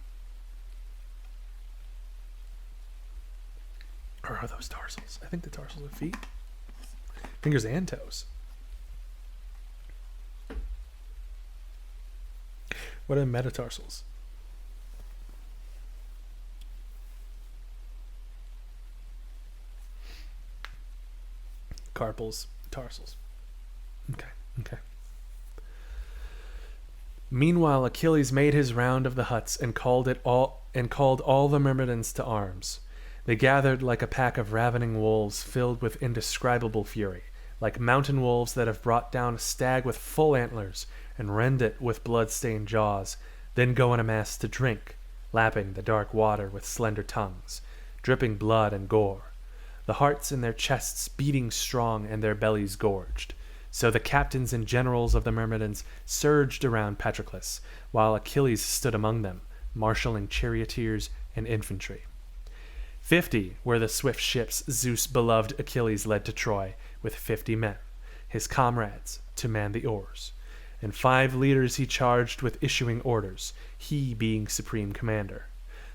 Or are those tarsals? I think the tarsals are feet. Fingers and toes. What are metatarsals? Carpals, tarsals. Okay. Meanwhile, Achilles made his round of the huts and called all the Myrmidons to arms. They gathered like a pack of ravening wolves filled with indescribable fury, like mountain wolves that have brought down a stag with full antlers and rend it with blood-stained jaws, then go in a mass to drink, lapping the dark water with slender tongues, dripping blood and gore, the hearts in their chests beating strong and their bellies gorged. So the captains and generals of the Myrmidons surged around Patroclus, while Achilles stood among them, marshalling charioteers and infantry. 50 were the swift ships Zeus-beloved Achilles led to Troy, with 50 men, his comrades, to man the oars. And 5 leaders he charged with issuing orders, he being supreme commander.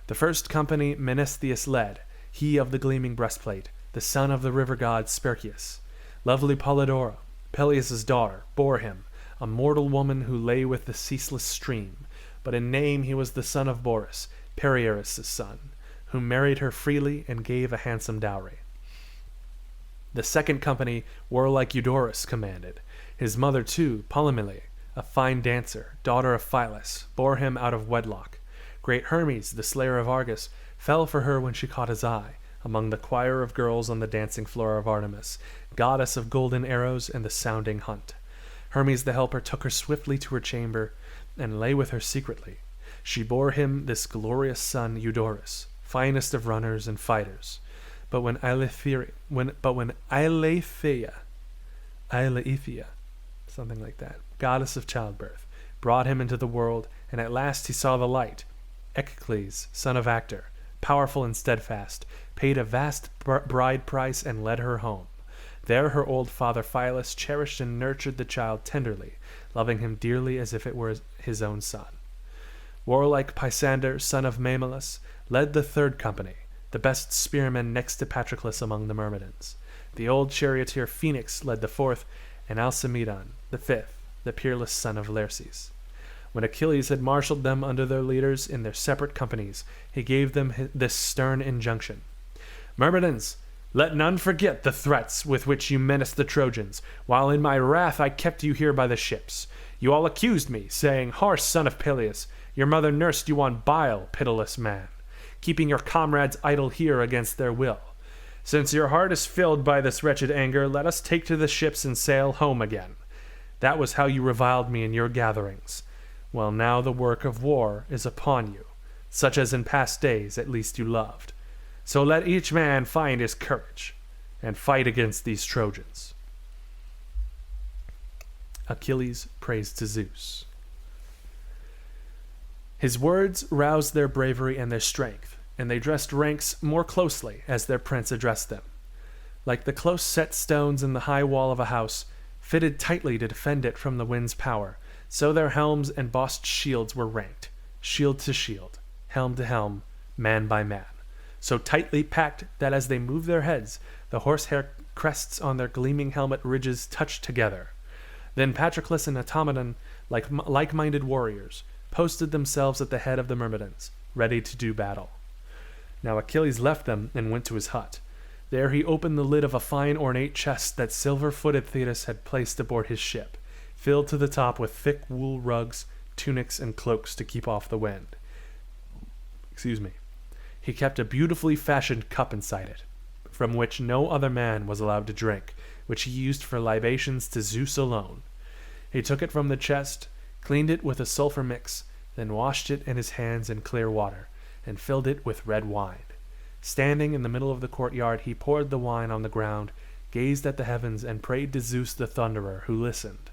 The first company Menestheus led, he of the gleaming breastplate, the son of the river god Spercheius. Lovely Polydora, Peleus' daughter, bore him, a mortal woman who lay with the ceaseless stream, but in name he was the son of Boris, Perieus' son, who married her freely and gave a handsome dowry. The second company warlike Eudorus commanded. His mother too, Polymele, a fine dancer, daughter of Phyllis, bore him out of wedlock. Great Hermes, the slayer of Argus, fell for her when she caught his eye, among the choir of girls on the dancing floor of Artemis, goddess of golden arrows and the sounding hunt. Hermes the helper took her swiftly to her chamber, and lay with her secretly. She bore him this glorious son Eudorus, finest of runners and fighters. But when Eileithyia, something like that, goddess of childbirth, brought him into the world, and at last he saw the light, Echecles, son of Actor, powerful and steadfast, paid a vast bride price and led her home. There her old father Phyllis cherished and nurtured the child tenderly, loving him dearly as if it were his own son. Warlike Pisander, son of Mamilus, led the third company, the best spearmen next to Patroclus among the Myrmidons. The old charioteer Phoenix led the fourth, and Alcimedon, the fifth, the peerless son of Laerces. When Achilles had marshaled them under their leaders in their separate companies, he gave them this stern injunction. Myrmidons, let none forget the threats with which you menaced the Trojans, while in my wrath I kept you here by the ships. You all accused me, saying, Harsh son of Peleus, your mother nursed you on bile, pitiless man, keeping your comrades idle here against their will. Since your heart is filled by this wretched anger, let us take to the ships and sail home again. That was how you reviled me in your gatherings. Well, now the work of war is upon you, such as in past days at least you loved. So let each man find his courage, and fight against these Trojans. Achilles prays to Zeus. His words roused their bravery and their strength, and they dressed ranks more closely as their prince addressed them. Like the close-set stones in the high wall of a house, fitted tightly to defend it from the wind's power, so their helms and bossed shields were ranked, shield to shield, helm to helm, man by man, so tightly packed that as they moved their heads, the horsehair crests on their gleaming helmet ridges touched together. Then Patroclus and Automedon, like like-minded warriors, posted themselves at the head of the Myrmidons, ready to do battle. Now Achilles left them and went to his hut. There he opened the lid of a fine ornate chest that silver-footed Thetis had placed aboard his ship, filled to the top with thick wool rugs, tunics and cloaks to keep off the wind. He kept a beautifully fashioned cup inside it, from which no other man was allowed to drink, which he used for libations to Zeus alone. He took it from the chest, cleaned it with a sulphur mix, then washed it in his hands in clear water, and filled it with red wine. Standing in the middle of the courtyard, he poured the wine on the ground, gazed at the heavens, and prayed to Zeus the Thunderer, who listened.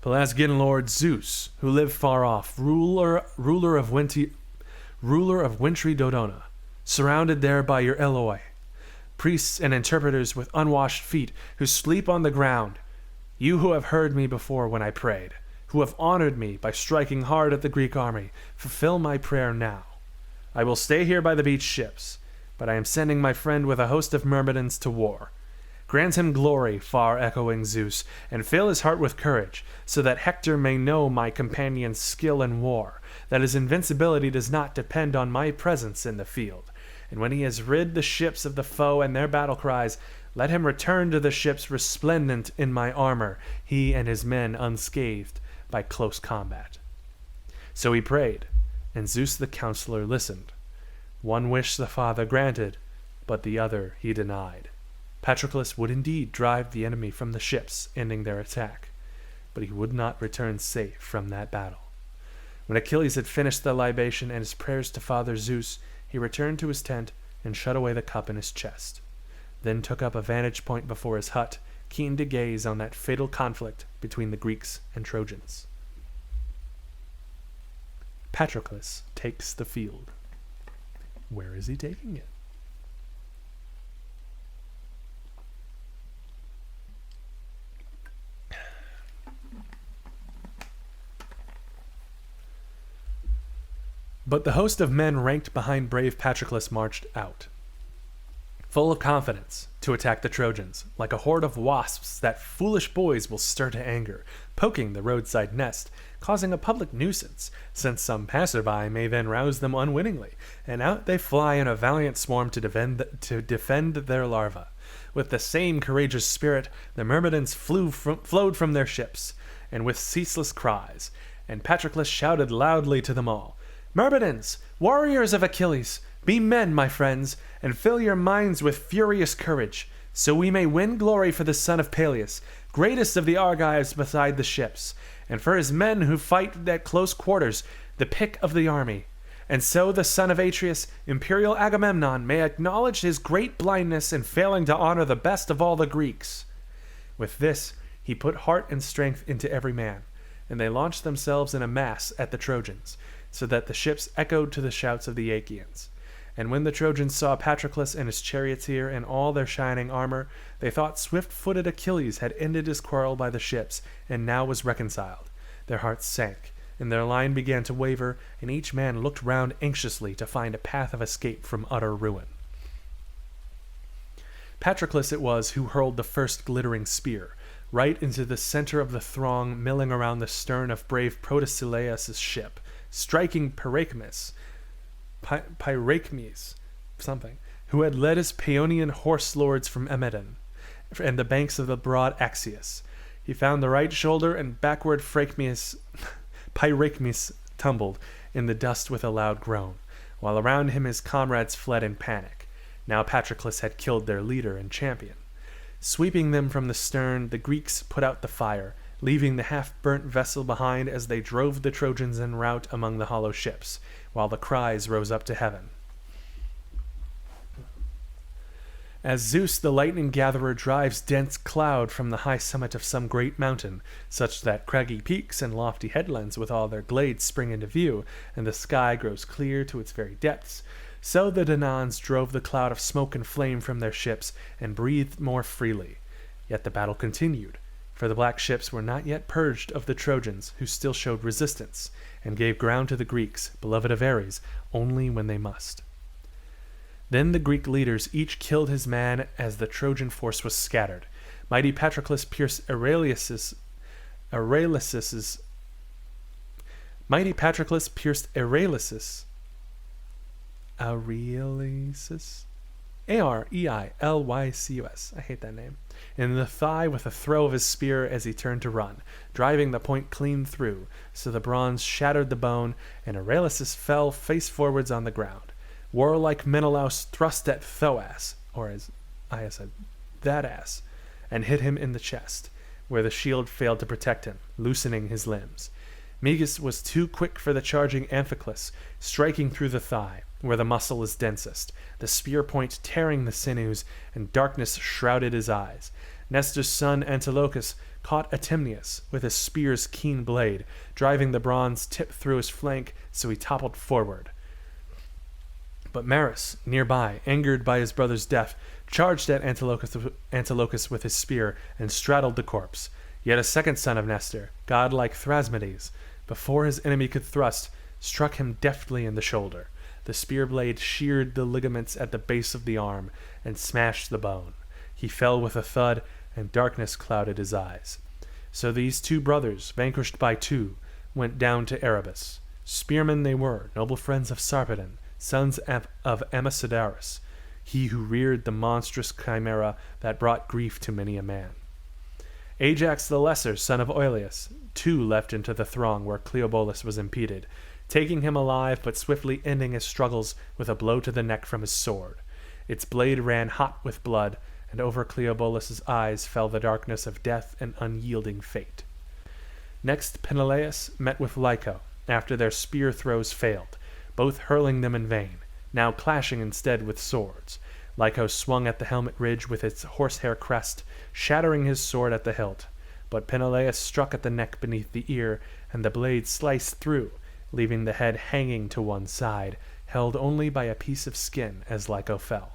Pelasgian Lord Zeus, who lived far off, ruler of wintry Dodona, surrounded there by your Eloi, priests and interpreters with unwashed feet, who sleep on the ground, you who have heard me before when I prayed, who have honored me by striking hard at the Greek army, fulfill my prayer now. I will stay here by the beach ships, but I am sending my friend with a host of Myrmidons to war. Grant him glory, far-echoing Zeus, and fill his heart with courage, so that Hector may know my companion's skill in war, that his invincibility does not depend on my presence in the field. And when he has rid the ships of the foe and their battle cries, let him return to the ships resplendent in my armor, he and his men unscathed by close combat. So he prayed, and Zeus the counselor listened. One wish the father granted, but the other he denied. Patroclus would indeed drive the enemy from the ships, ending their attack, but he would not return safe from that battle. When Achilles had finished the libation and his prayers to Father Zeus, he returned to his tent and shut away the cup in his chest, then took up a vantage point before his hut, keen to gaze on that fatal conflict between the Greeks and Trojans. Patroclus takes the field. Where is he taking it? But the host of men ranked behind brave Patroclus marched out, full of confidence, to attack the Trojans, like a horde of wasps that foolish boys will stir to anger, poking the roadside nest, causing a public nuisance, since some passerby may then rouse them unwittingly, and out they fly in a valiant swarm to defend their larvae. With the same courageous spirit, the Myrmidons flowed from their ships, and with ceaseless cries, and Patroclus shouted loudly to them all, Myrmidons, warriors of Achilles, be men, my friends, and fill your minds with furious courage, so we may win glory for the son of Peleus, greatest of the Argives beside the ships, and for his men who fight at close quarters, the pick of the army. And so the son of Atreus, imperial Agamemnon, may acknowledge his great blindness in failing to honor the best of all the Greeks. With this, he put heart and strength into every man, and they launched themselves in a mass at the Trojans, so that the ships echoed to the shouts of the Achaeans. And when the Trojans saw Patroclus and his charioteer in all their shining armor, they thought swift-footed Achilles had ended his quarrel by the ships, and now was reconciled. Their hearts sank, and their line began to waver, and each man looked round anxiously to find a path of escape from utter ruin. Patroclus it was who hurled the first glittering spear, right into the center of the throng milling around the stern of brave Protesilaus' ship, striking Pyracmes, who had led his Paeonian horse lords from Emedon and the banks of the broad Axius. He found the right shoulder, and backward Pyracmes tumbled in the dust with a loud groan, while around him his comrades fled in panic. Now Patroclus had killed their leader and champion. Sweeping them from the stern, the Greeks put out the fire, leaving the half-burnt vessel behind as they drove the Trojans en route among the hollow ships, while the cries rose up to heaven. As Zeus the lightning-gatherer drives dense cloud from the high summit of some great mountain, such that craggy peaks and lofty headlands with all their glades spring into view, and the sky grows clear to its very depths, so the Danaans drove the cloud of smoke and flame from their ships, and breathed more freely. Yet the battle continued, for the black ships were not yet purged of the Trojans, who still showed resistance, and gave ground to the Greeks, beloved of Ares, only when they must. Then the Greek leaders each killed his man as the Trojan force was scattered. Mighty Patroclus pierced Aurelius's Areillycus. I hate that name. In the thigh with a throw of his spear as he turned to run, driving the point clean through, so the bronze shattered the bone, and Aurelius fell face forwards on the ground. Warlike Menelaus thrust at Thoas, or as I said, that ass, and hit him in the chest, where the shield failed to protect him, loosening his limbs. Meges was too quick for the charging Amphiclus, striking through the thigh, where the muscle is densest, the spear point tearing the sinews, and darkness shrouded his eyes. Nestor's son Antilochus caught Atimneus with his spear's keen blade, driving the bronze tip through his flank so he toppled forward. But Maris, nearby, angered by his brother's death, charged at Antilochus with his spear and straddled the corpse. Yet a second son of Nestor, godlike Thrasmedes, before his enemy could thrust, struck him deftly in the shoulder. The spear blade sheared the ligaments at the base of the arm and smashed the bone. He fell with a thud, and darkness clouded his eyes. So these two brothers, vanquished by two, went down to Erebus. Spearmen they were, noble friends of Sarpedon, sons of Amasidarus, he who reared the monstrous chimera that brought grief to many a man. Ajax the Lesser, son of Oileus, too leapt into the throng where Cleobulus was impeded, taking him alive but swiftly ending his struggles with a blow to the neck from his sword. Its blade ran hot with blood, and over Cleobulus's eyes fell the darkness of death and unyielding fate. Next Peneleus met with Lyco, after their spear throws failed, both hurling them in vain, now clashing instead with swords. Lyco swung at the helmet ridge with its horsehair crest, shattering his sword at the hilt, but Peneleus struck at the neck beneath the ear, and the blade sliced through, leaving the head hanging to one side, held only by a piece of skin as Lyco fell.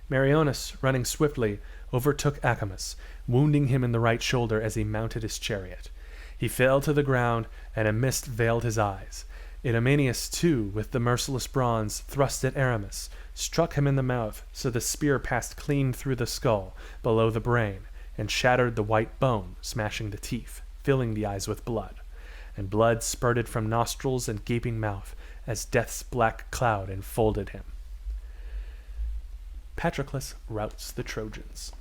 Meriones, running swiftly, overtook Acamas, wounding him in the right shoulder as he mounted his chariot. He fell to the ground, and a mist veiled his eyes. Idomeneus, too, with the merciless bronze, thrust at Aramis, struck him in the mouth, so the spear passed clean through the skull, below the brain, and shattered the white bone, smashing the teeth, filling the eyes with blood. And blood spurted from nostrils and gaping mouth, as death's black cloud enfolded him. Patroclus routs the Trojans.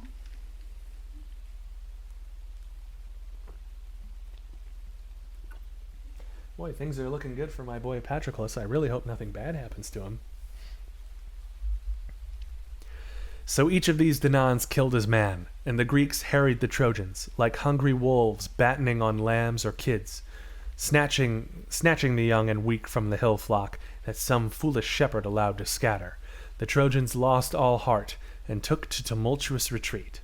Boy, things are looking good for my boy Patroclus. I really hope nothing bad happens to him. So each of these Danaans killed his man, and the Greeks harried the Trojans, like hungry wolves battening on lambs or kids, snatching the young and weak from the hill flock that some foolish shepherd allowed to scatter. The Trojans lost all heart, and took to tumultuous retreat.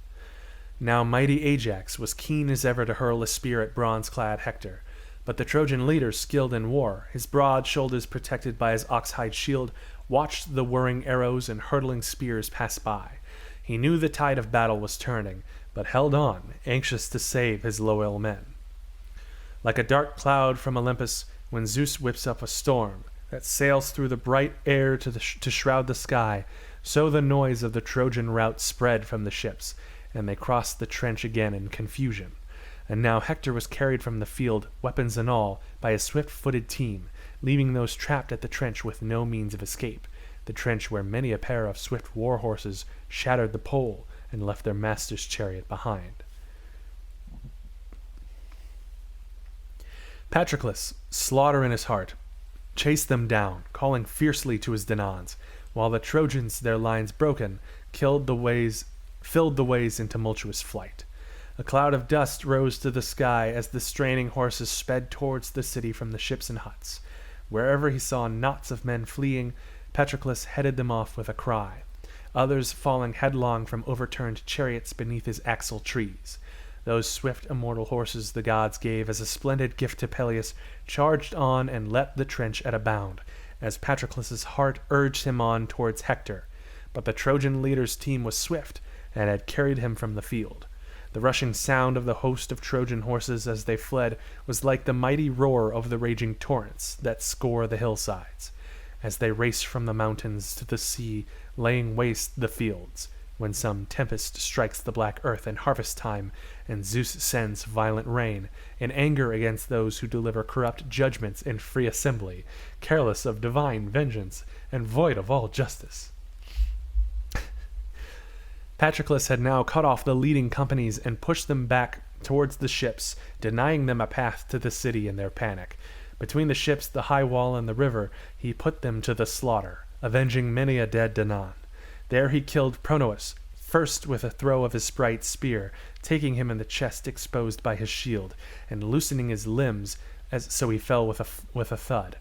Now mighty Ajax was keen as ever to hurl a spear at bronze-clad Hector, but the Trojan leader, skilled in war, his broad shoulders protected by his ox-hide shield, watched the whirring arrows and hurtling spears pass by. He knew the tide of battle was turning, but held on, anxious to save his loyal men. Like a dark cloud from Olympus, when Zeus whips up a storm that sails through the bright air to shroud the sky, so the noise of the Trojan rout spread from the ships, and they crossed the trench again in confusion. And now Hector was carried from the field, weapons and all, by a swift-footed team, leaving those trapped at the trench with no means of escape, the trench where many a pair of swift war horses shattered the pole and left their master's chariot behind. Patroclus, slaughter in his heart, chased them down, calling fiercely to his Danaans, while the Trojans, their lines broken, filled the ways in tumultuous flight. A cloud of dust rose to the sky as the straining horses sped towards the city from the ships and huts. Wherever he saw knots of men fleeing, Patroclus headed them off with a cry, others falling headlong from overturned chariots beneath his axle trees. Those swift immortal horses the gods gave as a splendid gift to Peleus charged on and leapt the trench at a bound, as Patroclus's heart urged him on towards Hector. But the Trojan leader's team was swift, and had carried him from the field. The rushing sound of the host of Trojan horses as they fled was like the mighty roar of the raging torrents that scour the hillsides, as they race from the mountains to the sea, laying waste the fields, when some tempest strikes the black earth in harvest time, and Zeus sends violent rain, in anger against those who deliver corrupt judgments in free assembly, careless of divine vengeance, and void of all justice. Patroclus had now cut off the leading companies and pushed them back towards the ships, denying them a path to the city in their panic. Between the ships, the high wall, and the river, he put them to the slaughter, avenging many a dead Danaan. There he killed Pronous, first with a throw of his sprite spear, taking him in the chest exposed by his shield, and loosening his limbs, so he fell with a thud.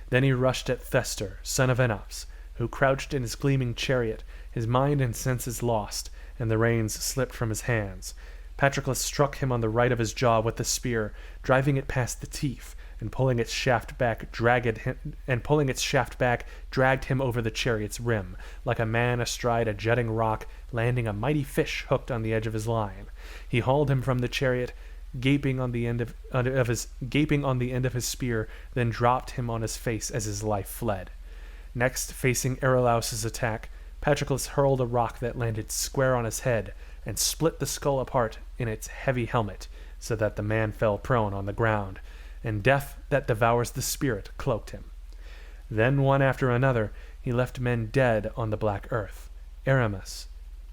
Then he rushed at Thestor, son of Enops, who crouched in his gleaming chariot, his mind and senses lost, and the reins slipped from his hands. Patroclus struck him on the right of his jaw with the spear, driving it past the teeth, and pulling its shaft back, dragged him over the chariot's rim, like a man astride a jutting rock, landing a mighty fish hooked on the edge of his line. He hauled him from the chariot, gaping on the end of his spear, then dropped him on his face as his life fled. Next, facing Arelaus's attack, Patroclus hurled a rock that landed square on his head and split the skull apart in its heavy helmet, so that the man fell prone on the ground, and death that devours the spirit cloaked him. Then, one after another, he left men dead on the black earth: Aramis,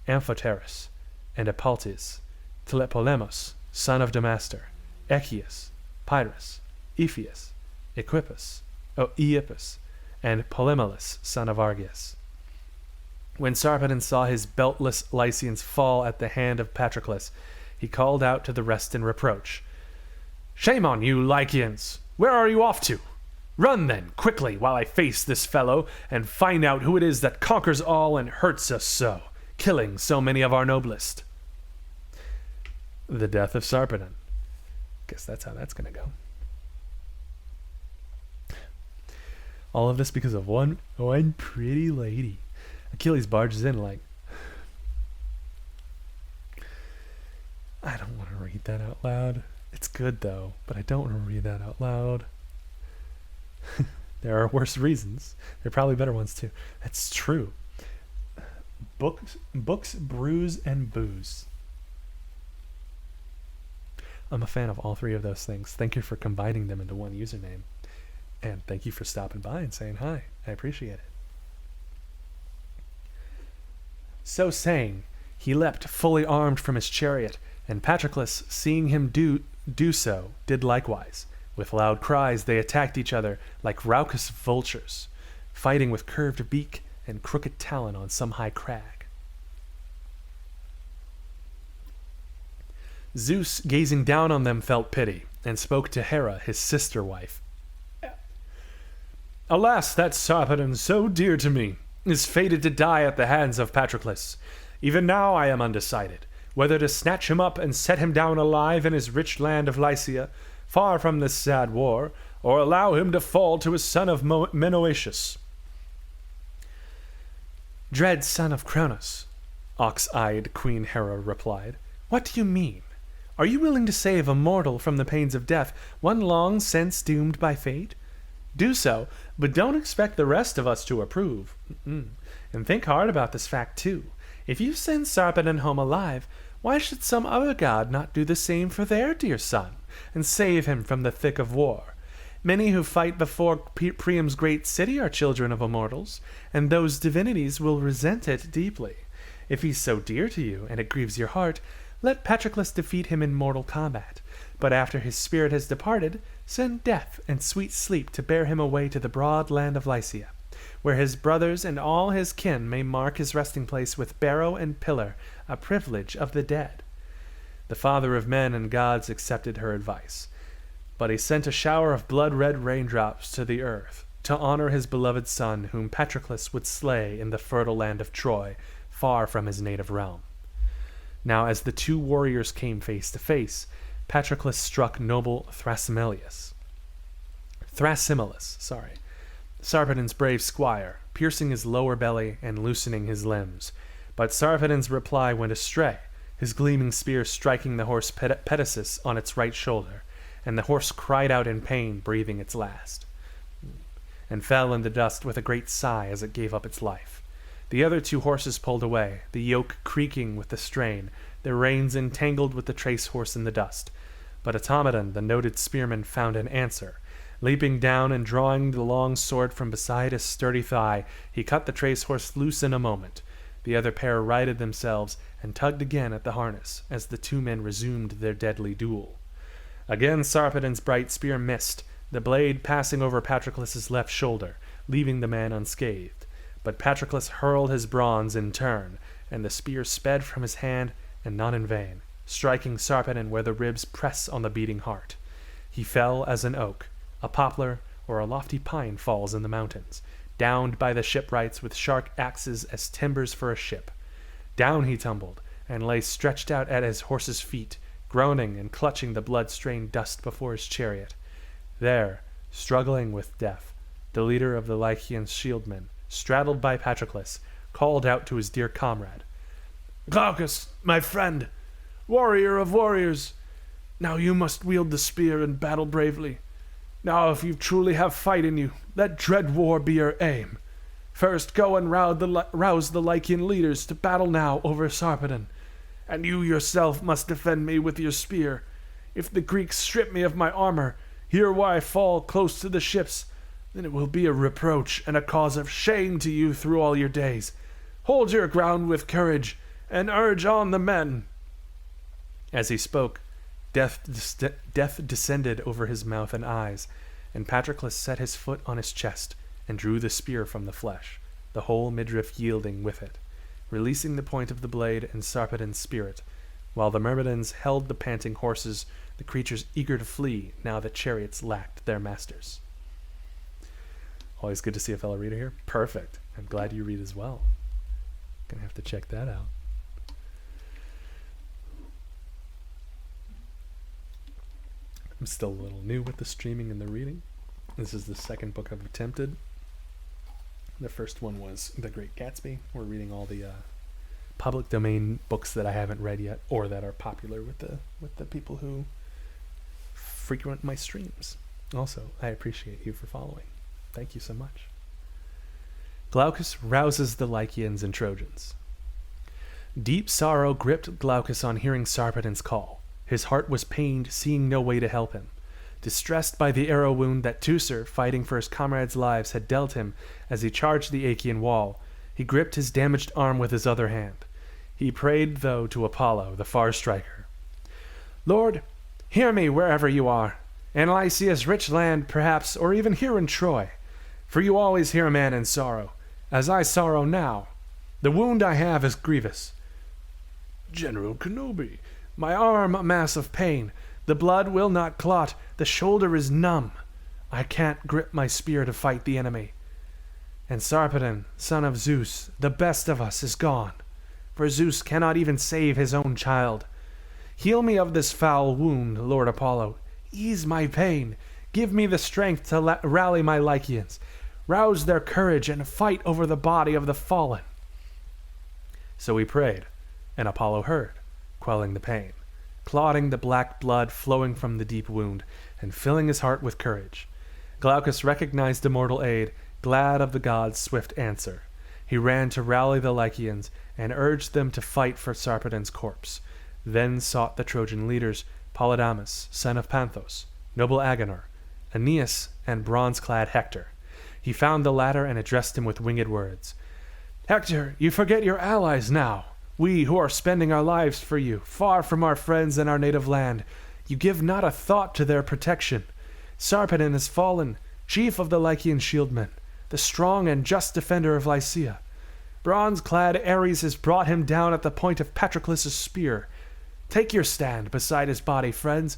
Amphoterus, and Epaltes, Tlepolemos, son of Damastor, Echius, Pyrrhus, Ephius, Eipus, and Polymelus, son of Argius. When Sarpedon saw his beltless Lycians fall at the hand of Patroclus, he called out to the rest in reproach, "Shame on you, Lycians! Where are you off to? Run, then, quickly, while I face this fellow, and find out who it is that conquers all and hurts us so, killing so many of our noblest." The death of Sarpedon. Guess that's how that's going to go. All of this because of one pretty lady. Achilles barges in like, I don't want to read that out loud. It's good though, but I don't want to read that out loud. There are worse reasons. There are probably better ones too. That's true. Books, brews, and booze. I'm a fan of all three of those things. Thank you for combining them into one username. And thank you for stopping by and saying hi. I appreciate it. So saying, he leapt fully armed from his chariot, and Patroclus, seeing him do so, did likewise. With loud cries they attacked each other like raucous vultures, fighting with curved beak and crooked talon on some high crag. Zeus, gazing down on them, felt pity, and spoke to Hera, his sister-wife. "Alas, that Sarpedon, so dear to me, is fated to die at the hands of Patroclus. Even now I am undecided, whether to snatch him up and set him down alive in his rich land of Lycia, far from this sad war, or allow him to fall to his son of Menoetius." "Dread son of Cronos," ox-eyed Queen Hera replied, "what do you mean? Are you willing to save a mortal from the pains of death, one long since doomed by fate? Do so, but don't expect the rest of us to approve. And think hard about this fact, too. If you send Sarpedon home alive, why should some other god not do the same for their dear son, and save him from the thick of war? Many who fight before Priam's great city are children of immortals, and those divinities will resent it deeply. If he's so dear to you, and it grieves your heart, let Patroclus defeat him in mortal combat. But after his spirit has departed, send death and sweet sleep to bear him away to the broad land of Lycia, where his brothers and all his kin may mark his resting place with barrow and pillar, a privilege of the dead." The father of men and gods accepted her advice, but he sent a shower of blood-red raindrops to the earth to honor his beloved son, whom Patroclus would slay in the fertile land of Troy, far from his native realm. Now, as the two warriors came face to face, Patroclus struck noble Thrasimilus, Sarpedon's brave squire, piercing his lower belly and loosening his limbs. But Sarpedon's reply went astray, his gleaming spear striking the horse Pedasus on its right shoulder, and the horse cried out in pain, breathing its last, and fell in the dust with a great sigh as it gave up its life. The other two horses pulled away, the yoke creaking with the strain, their reins entangled with the trace horse in the dust. But Automedon, the noted spearman, found an answer. Leaping down and drawing the long sword from beside his sturdy thigh, he cut the trace horse loose in a moment. The other pair righted themselves and tugged again at the harness as the two men resumed their deadly duel. Again Sarpedon's bright spear missed, the blade passing over Patroclus' left shoulder, leaving the man unscathed. But Patroclus hurled his bronze in turn, and the spear sped from his hand, and not in vain, striking Sarpedon where the ribs press on the beating heart. He fell as an oak, a poplar, or a lofty pine falls in the mountains, downed by the shipwrights with sharp axes as timbers for a ship. Down he tumbled, and lay stretched out at his horse's feet, groaning and clutching the blood-stained dust before his chariot. There, struggling with death, the leader of the Lycian shieldmen, straddled by Patroclus, called out to his dear comrade, "Glaucus, my friend, warrior of warriors, now you must wield the spear and battle bravely. Now if you truly have fight in you, let dread war be your aim. First go and rouse the Lycian leaders to battle now over Sarpedon, and you yourself must defend me with your spear. If the Greeks strip me of my armor, here where I fall close to the ships, then it will be a reproach and a cause of shame to you through all your days. Hold your ground with courage, and urge on the men." As he spoke, death descended over his mouth and eyes, and Patroclus set his foot on his chest and drew the spear from the flesh, the whole midriff yielding with it, releasing the point of the blade and Sarpedon's spirit, while the Myrmidons held the panting horses, the creatures eager to flee now that chariots lacked their masters. Always good to see a fellow reader here. Perfect. I'm glad you read as well. Gonna have to check that out. I'm still a little new with the streaming and the reading. This is the second book I've attempted. The first one was The Great Gatsby. We're reading all the public domain books that I haven't read yet, or that are popular with the people who frequent my streams. Also, I appreciate you for following. Thank you so much. Glaucus rouses the Lycians and Trojans. Deep sorrow gripped Glaucus on hearing Sarpedon's call. His heart was pained, seeing no way to help him. Distressed by the arrow wound that Teucer, fighting for his comrades' lives, had dealt him as he charged the Achaean wall, he gripped his damaged arm with his other hand. He prayed, though, to Apollo, the far striker. "Lord, hear me wherever you are, in Lycia's rich land, perhaps, or even here in Troy. For you always hear a man in sorrow, as I sorrow now. The wound I have is grievous. General Kenobi, my arm a mass of pain. The blood will not clot, the shoulder is numb. I can't grip my spear to fight the enemy. And Sarpedon, son of Zeus, the best of us, is gone. For Zeus cannot even save his own child. Heal me of this foul wound, Lord Apollo. Ease my pain. Give me the strength to rally my Lycians. Rouse their courage and fight over the body of the fallen." So he prayed, and Apollo heard, quelling the pain, clotting the black blood flowing from the deep wound, and filling his heart with courage. Glaucus recognized immortal aid, glad of the gods' swift answer. He ran to rally the Lycians, and urged them to fight for Sarpedon's corpse. Then sought the Trojan leaders, Polydamas, son of Panthos, noble Agenor, Aeneas, and bronze-clad Hector. He found the latter and addressed him with winged words. "Hector, you forget your allies now. We who are spending our lives for you, far from our friends and our native land. You give not a thought to their protection. Sarpedon has fallen, chief of the Lycian shieldmen, the strong and just defender of Lycia. Bronze-clad Ares has brought him down at the point of Patroclus' spear. Take your stand beside his body, friends.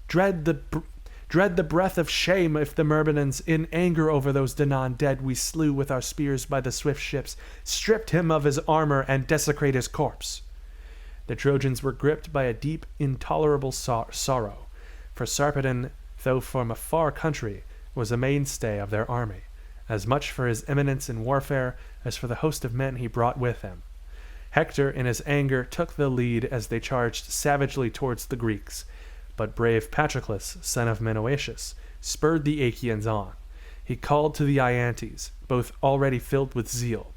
Dread the breath of shame if the Myrmidons, in anger over those Danaan dead we slew with our spears by the swift ships, stripped him of his armor and desecrate his corpse." The Trojans were gripped by a deep, intolerable sorrow, for Sarpedon, though from a far country, was a mainstay of their army, as much for his eminence in warfare as for the host of men he brought with him. Hector, in his anger, took the lead as they charged savagely towards the Greeks, but brave Patroclus, son of Menoetius, spurred the Achaeans on. He called to the Iantes, both already filled with zeal.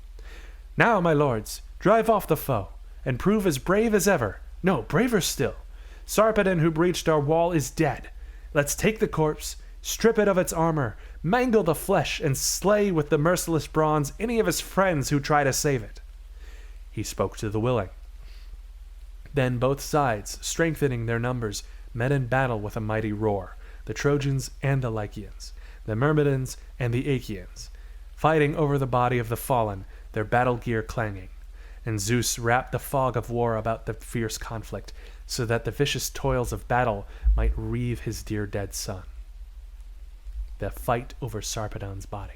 "Now, my lords, drive off the foe, and prove as brave as ever. No, braver still. Sarpedon, who breached our wall, is dead. Let's take the corpse, strip it of its armor, mangle the flesh, and slay with the merciless bronze any of his friends who try to save it." he spoke to the willing. Then both sides, strengthening their numbers, met in battle with a mighty roar, the Trojans and the Lycians, the Myrmidons and the Achaeans, fighting over the body of the fallen, their battle gear clanging. And Zeus wrapped the fog of war about the fierce conflict, so that the vicious toils of battle might reave his dear dead son. The fight over Sarpedon's body.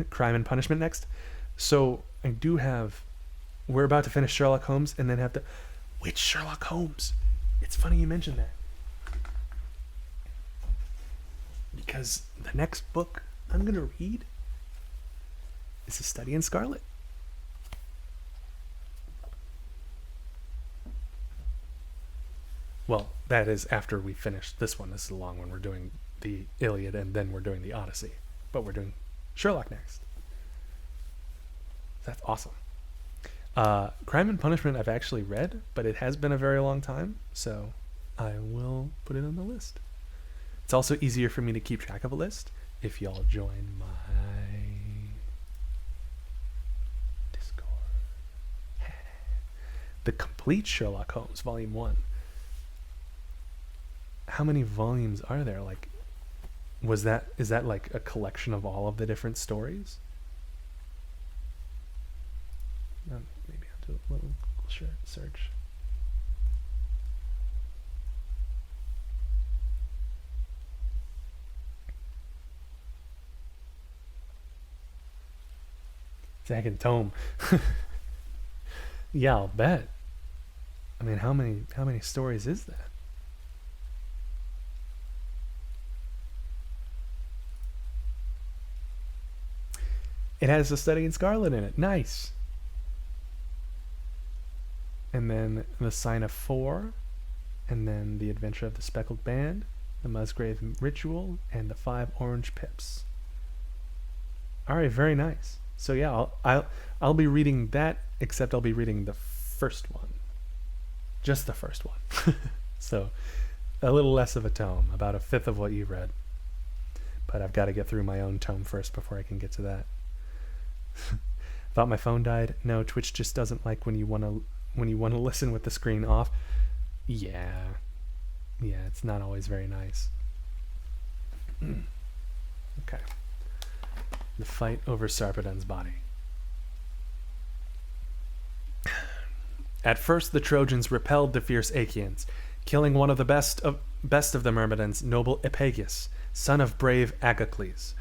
Crime and Punishment next. So I do have... We're about to finish Sherlock Holmes and then have to... Which Sherlock Holmes? It's funny you mentioned that. Because the next book I'm going to read is A Study in Scarlet. Well, that is after we finish this one. This is a long one. We're doing the Iliad and then we're doing the Odyssey. But we're doing Sherlock next. That's awesome. Crime and Punishment I've actually read, but it has been a very long time, so I will put it on the list. It's also easier for me to keep track of a list if y'all join my Discord. The Complete Sherlock Holmes, Volume 1. How many volumes are there? Like, is that like a collection of all of the different stories? Maybe I'll do a little search. Second tome. Yeah, I'll bet. I mean, how many stories is that? It has A Study in Scarlet in it. Nice. And then The Sign of Four, and then The Adventure of the Speckled Band, The Musgrave Ritual, and The Five Orange Pips. All right, very nice. So yeah, I'll be reading that, except I'll be reading the first one, just the first one. So a little less of a tome, about a fifth of what you read. But I've got to get through my own tome first before I can get to that. Thought my phone died. No, Twitch just doesn't like when you want to listen with the screen off. Yeah, it's not always very nice. Okay. The fight over Sarpedon's body. At first the Trojans repelled the fierce Achaeans, killing one of the best of the Myrmidons, noble Epeigus, son of brave Agacles.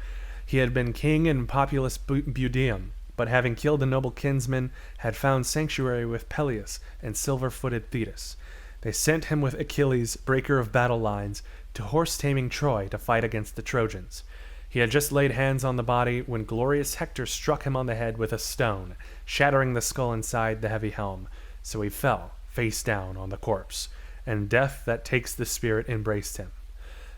He had been king in populous Budeum, but having killed a noble kinsman, had found sanctuary with Peleus and silver-footed Thetis. They sent him with Achilles, breaker of battle lines, to horse-taming Troy to fight against the Trojans. He had just laid hands on the body when glorious Hector struck him on the head with a stone, shattering the skull inside the heavy helm. So he fell, face down, on the corpse, and death that takes the spirit embraced him.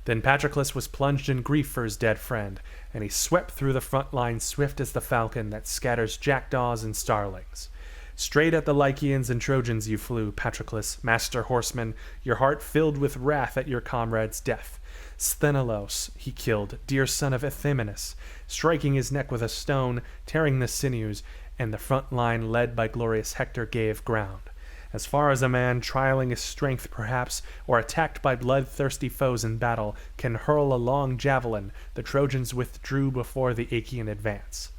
Then Patroclus was plunged in grief for his dead friend, and he swept through the front line swift as the falcon that scatters jackdaws and starlings. Straight at the Lycians and Trojans you flew, Patroclus, master horseman, your heart filled with wrath at your comrade's death. Sthenelos he killed, dear son of Euthymenus, striking his neck with a stone, tearing the sinews, and the front line led by glorious Hector gave ground. As far as a man trialing his strength perhaps, or attacked by bloodthirsty foes in battle, can hurl a long javelin, the Trojans withdrew before the Achaean advance.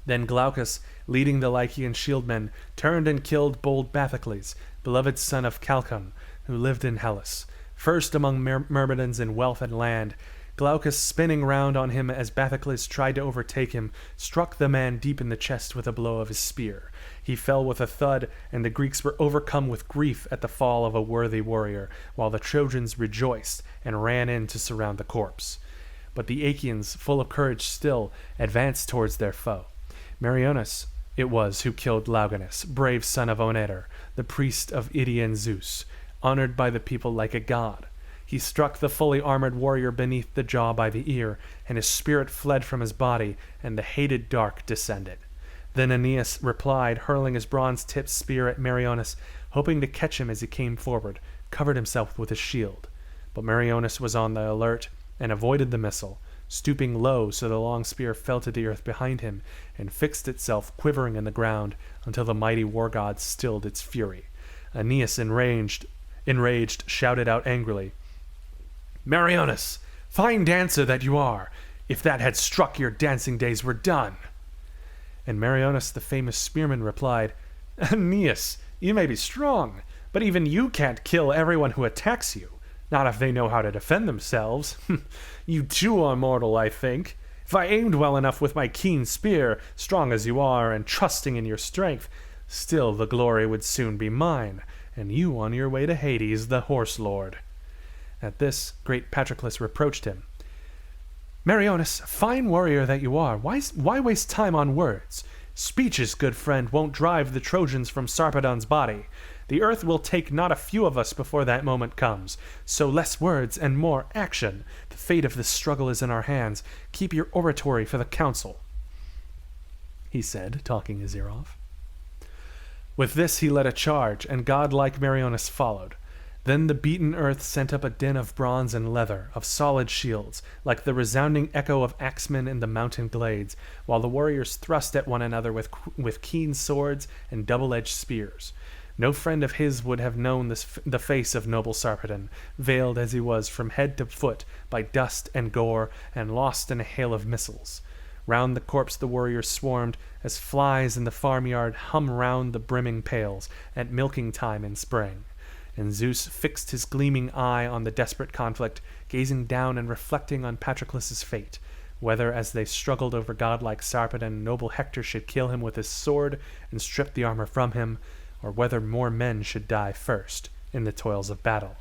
Then Glaucus, leading the Lycian shieldmen, turned and killed bold Bathocles, beloved son of Chalcon, who lived in Hellas. First among Myrmidons in wealth and land, Glaucus, spinning round on him as Bathocles tried to overtake him, struck the man deep in the chest with a blow of his spear. He fell with a thud, and the Greeks were overcome with grief at the fall of a worthy warrior, while the Trojans rejoiced and ran in to surround the corpse. But the Achaeans, full of courage still, advanced towards their foe. Meriones it was who killed Lauganus, brave son of Oneter, the priest of Idaean Zeus, honored by the people like a god. He struck the fully armored warrior beneath the jaw by the ear, and his spirit fled from his body, and the hated dark descended. Then Aeneas replied, hurling his bronze-tipped spear at Meriones, hoping to catch him as he came forward, covered himself with his shield. But Meriones was on the alert, and avoided the missile, stooping low so the long spear fell to the earth behind him and fixed itself quivering in the ground until the mighty war god stilled its fury. Aeneas, enraged, shouted out angrily, "Meriones, fine dancer that you are! If that had struck, your dancing days were done." And Meriones, the famous spearman, replied, "Aeneas, you may be strong, but even you can't kill everyone who attacks you. Not if they know how to defend themselves. You too are mortal, I think. If I aimed well enough with my keen spear, strong as you are and trusting in your strength, still the glory would soon be mine, and you on your way to Hades, the horse lord." At this, great Patroclus reproached him. "Meriones, fine warrior that you are, why waste time on words? Speeches, good friend, won't drive the Trojans from Sarpedon's body. The earth will take not a few of us before that moment comes. So less words and more action. The fate of this struggle is in our hands. Keep your oratory for the council," he said, talking his ear off. With this he led a charge, and godlike Meriones followed. Then the beaten earth sent up a din of bronze and leather, of solid shields, like the resounding echo of axemen in the mountain glades, while the warriors thrust at one another with keen swords and double-edged spears. No friend of his would have known the face of noble Sarpedon, veiled as he was from head to foot by dust and gore and lost in a hail of missiles. Round the corpse the warriors swarmed, as flies in the farmyard hum round the brimming pails at milking time in spring. And Zeus fixed his gleaming eye on the desperate conflict, gazing down and reflecting on Patroclus's fate, whether as they struggled over godlike Sarpedon noble Hector should kill him with his sword and strip the armor from him, or whether more men should die first in the toils of battle.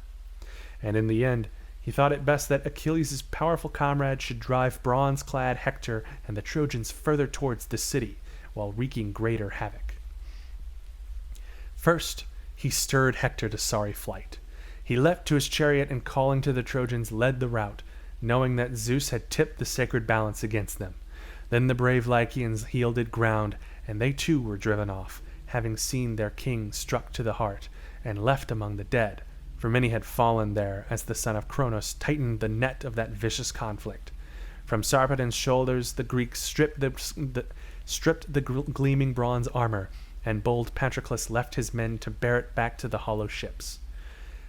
And in the end, he thought it best that Achilles' powerful comrade should drive bronze-clad Hector and the Trojans further towards the city, while wreaking greater havoc. First, he stirred Hector to sorry flight. He leapt to his chariot and, calling to the Trojans, led the rout, knowing that Zeus had tipped the sacred balance against them. Then the brave Lycians yielded ground, and they too were driven off, having seen their king struck to the heart, and left among the dead, for many had fallen there as the son of Cronos tightened the net of that vicious conflict. From Sarpedon's shoulders the Greeks stripped the gleaming bronze armor, and bold Patroclus left his men to bear it back to the hollow ships.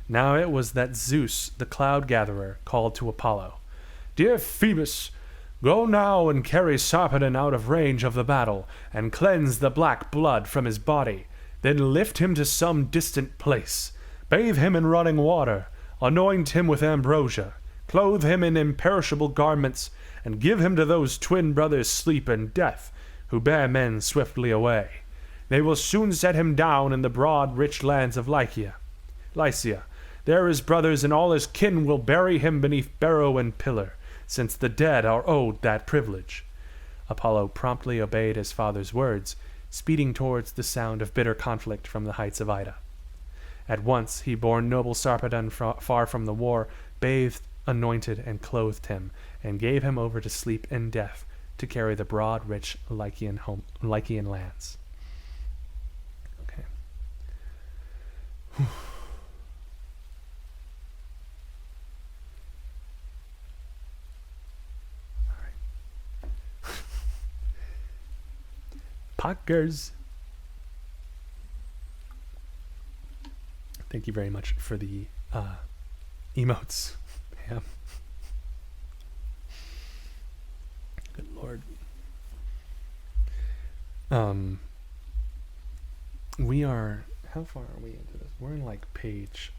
Now it was that Zeus, the cloud-gatherer, called to Apollo, "Dear Phoebus, go now and carry Sarpedon out of range of the battle, and cleanse the black blood from his body. Then lift him to some distant place. Bathe him in running water, anoint him with ambrosia, clothe him in imperishable garments, and give him to those twin brothers Sleep and Death, who bear men swiftly away. They will soon set him down in the broad, rich lands of Lycia. There his brothers and all his kin will bury him beneath barrow and pillar, since the dead are owed that privilege." Apollo promptly obeyed his father's words, speeding towards the sound of bitter conflict from the heights of Ida. At once he bore noble Sarpedon far from the war, bathed, anointed, and clothed him, and gave him over to sleep and death to carry the broad, rich Lycian lands. Okay. Poggers. Thank you very much for the emotes. Yeah. Good Lord. We are, how far are we into this? We're in like page.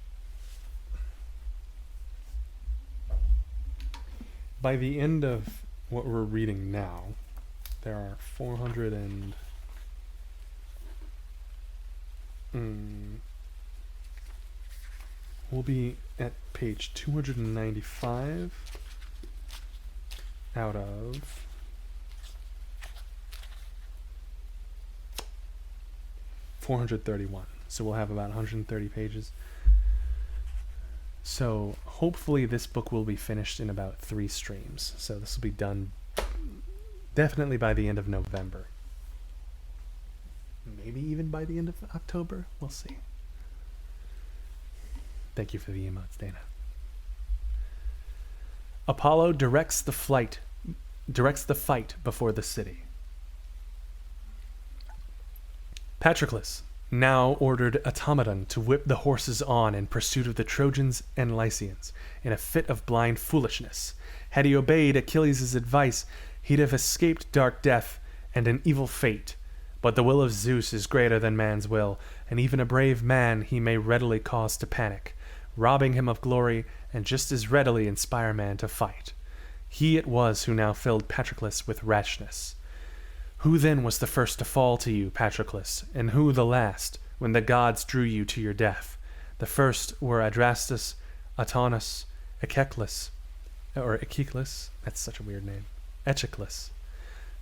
By the end of what we're reading now, there are 400 and we'll be at page 295 out of 431. So we'll have about 130 pages. So hopefully this book will be finished in about 3 streams. So this will be done definitely by the end of November. Maybe even by the end of October. We'll see. Thank you for the emotes, Dana. Apollo directs the flight directs the fight before the city. Patroclus now ordered Automedon to whip the horses on in pursuit of the Trojans and Lycians, in a fit of blind foolishness. Had he obeyed Achilles' advice, he'd have escaped dark death and an evil fate. But the will of Zeus is greater than man's will, and even a brave man he may readily cause to panic, robbing him of glory, and just as readily inspire man to fight. He it was who now filled Patroclus with rashness. Who then was the first to fall to you, Patroclus, and who the last, when the gods drew you to your death? The first were Adrastus, Autonus, Echeclus, that's such a weird name, Echeclus,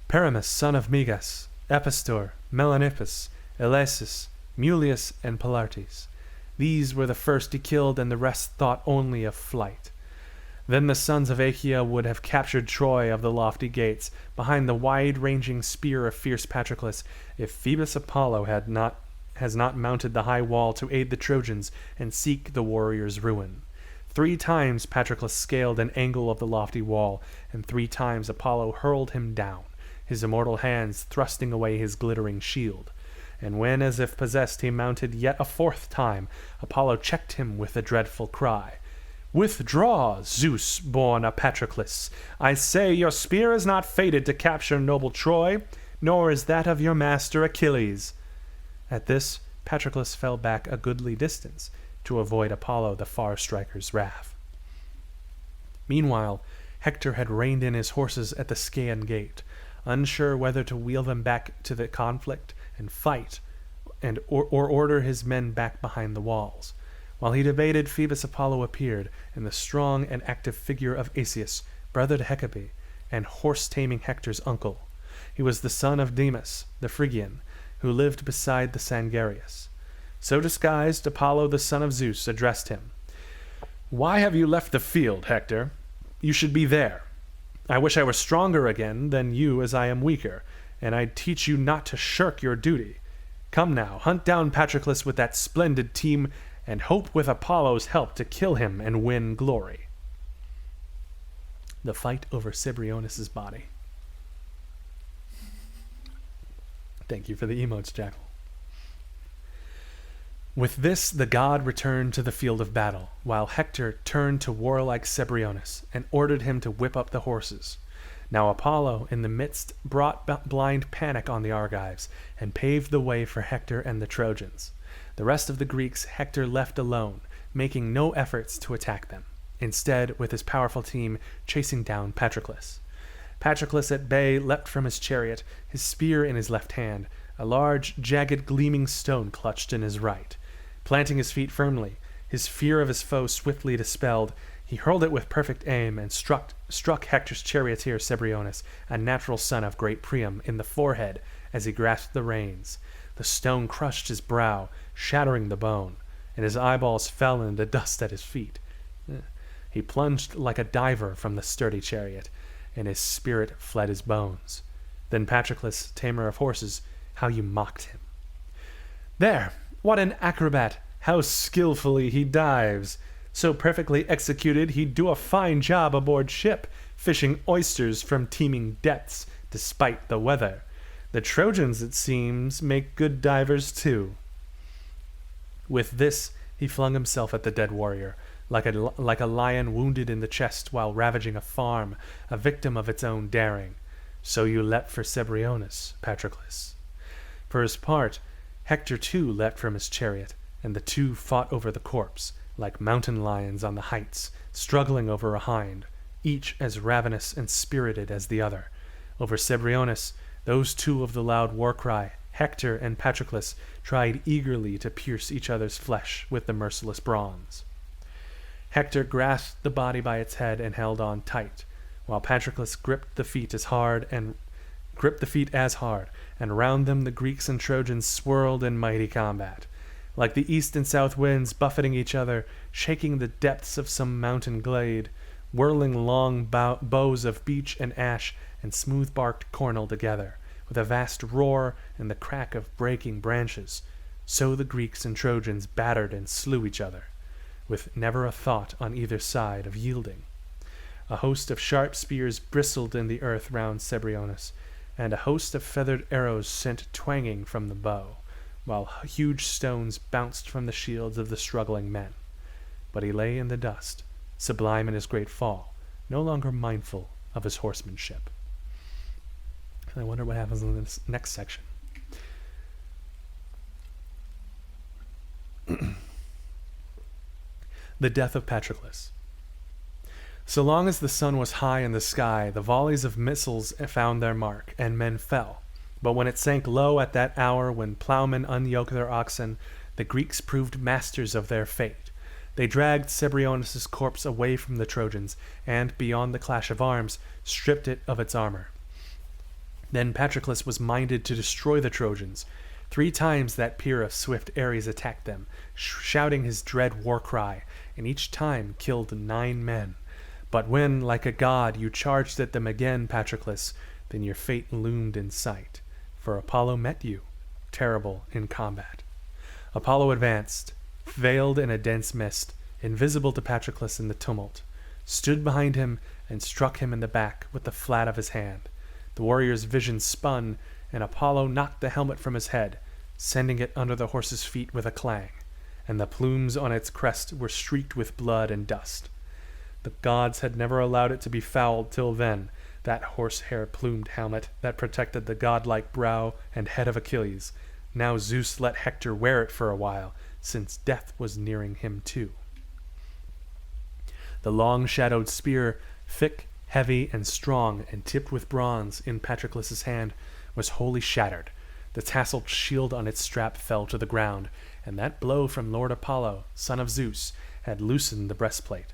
Paramus, son of Megas, Epistor, Melanippus, Elasus, Mulius, and Pilartes. These were the first he killed, and the rest thought only of flight. Then the sons of Achaea would have captured Troy of the lofty gates, behind the wide-ranging spear of fierce Patroclus, if Phoebus Apollo has not mounted the high wall to aid the Trojans and seek the warrior's ruin. 3 times Patroclus scaled an angle of the lofty wall, and 3 times Apollo hurled him down, his immortal hands thrusting away his glittering shield. And when, as if possessed, he mounted yet a 4th time, Apollo checked him with a dreadful cry. "Withdraw, Zeus-born Patroclus! I say your spear is not fated to capture noble Troy, nor is that of your master Achilles." At this, Patroclus fell back a goodly distance, to avoid Apollo the far-striker's wrath. Meanwhile, Hector had reined in his horses at the Scaean gate, unsure whether to wheel them back to the conflict and fight, or order his men back behind the walls. While he debated, Phoebus Apollo appeared, in the strong and active figure of Asius, brother to Hecabe, and horse-taming Hector's uncle. He was the son of Demas, the Phrygian, who lived beside the Sangarius. So disguised, Apollo the son of Zeus addressed him. "Why have you left the field, Hector? You should be there. I wish I were stronger again than you as I am weaker, and I'd teach you not to shirk your duty. Come now, hunt down Patroclus with that splendid team, and hope with Apollo's help to kill him and win glory." The fight over Cebriones' body. Thank you for the emotes, Jackal. With this, the god returned to the field of battle, while Hector turned to warlike Cebriones and ordered him to whip up the horses. Now Apollo, in the midst, brought blind panic on the Argives, and paved the way for Hector and the Trojans. The rest of the Greeks Hector left alone, making no efforts to attack them, instead, with his powerful team, chasing down Patroclus. Patroclus at bay leapt from his chariot, his spear in his left hand, a large, jagged, gleaming stone clutched in his right. Planting his feet firmly, his fear of his foe swiftly dispelled, he hurled it with perfect aim and struck Hector's charioteer Cebriones, a natural son of great Priam, in the forehead as he grasped the reins. The stone crushed his brow, shattering the bone, and his eyeballs fell into dust at his feet. He plunged like a diver from the sturdy chariot, and his spirit fled his bones. Then Patroclus, tamer of horses, how you mocked him. "There! What an acrobat! How skillfully he dives! So perfectly executed, he'd do a fine job aboard ship, fishing oysters from teeming depths, despite the weather. The Trojans, it seems, make good divers too." With this, he flung himself at the dead warrior, like a lion wounded in the chest while ravaging a farm, a victim of its own daring. "So you leapt for Cebriones, Patroclus." For his part, Hector too leapt from his chariot, and the two fought over the corpse, like mountain lions on the heights, struggling over a hind, each as ravenous and spirited as the other. Over Cebriones, those two of the loud war cry, Hector and Patroclus, tried eagerly to pierce each other's flesh with the merciless bronze. Hector grasped the body by its head and held on tight, while Patroclus gripped the feet as hard, and round them the Greeks and Trojans swirled in mighty combat, like the east and south winds buffeting each other, shaking the depths of some mountain glade, whirling long bows of beech and ash and smooth-barked cornel together, with a vast roar and the crack of breaking branches. So the Greeks and Trojans battered and slew each other, with never a thought on either side of yielding. A host of sharp spears bristled in the earth round Cebriones, and a host of feathered arrows sent twanging from the bow, while huge stones bounced from the shields of the struggling men. But he lay in the dust, sublime in his great fall, no longer mindful of his horsemanship. I wonder what happens in this next section. The death of Patroclus. So long as the sun was high in the sky, the volleys of missiles found their mark, and men fell. But when it sank low at that hour when ploughmen unyoked their oxen, the Greeks proved masters of their fate. They dragged Cebriones' corpse away from the Trojans, and, beyond the clash of arms, stripped it of its armor. Then Patroclus was minded to destroy the Trojans. 3 times that peer of swift Ares attacked them, shouting his dread war cry, and each time killed 9 men. But when, like a god, you charged at them again, Patroclus, then your fate loomed in sight, for Apollo met you, terrible in combat. Apollo advanced, veiled in a dense mist, invisible to Patroclus in the tumult, stood behind him and struck him in the back with the flat of his hand. The warrior's vision spun, and Apollo knocked the helmet from his head, sending it under the horse's feet with a clang, and the plumes on its crest were streaked with blood and dust. The gods had never allowed it to be fouled till then, that horsehair-plumed helmet that protected the godlike brow and head of Achilles. Now Zeus let Hector wear it for a while, since death was nearing him too. The long-shadowed spear, thick, heavy, and strong, and tipped with bronze in Patroclus' hand, was wholly shattered. The tasseled shield on its strap fell to the ground, and that blow from Lord Apollo, son of Zeus, had loosened the breastplate.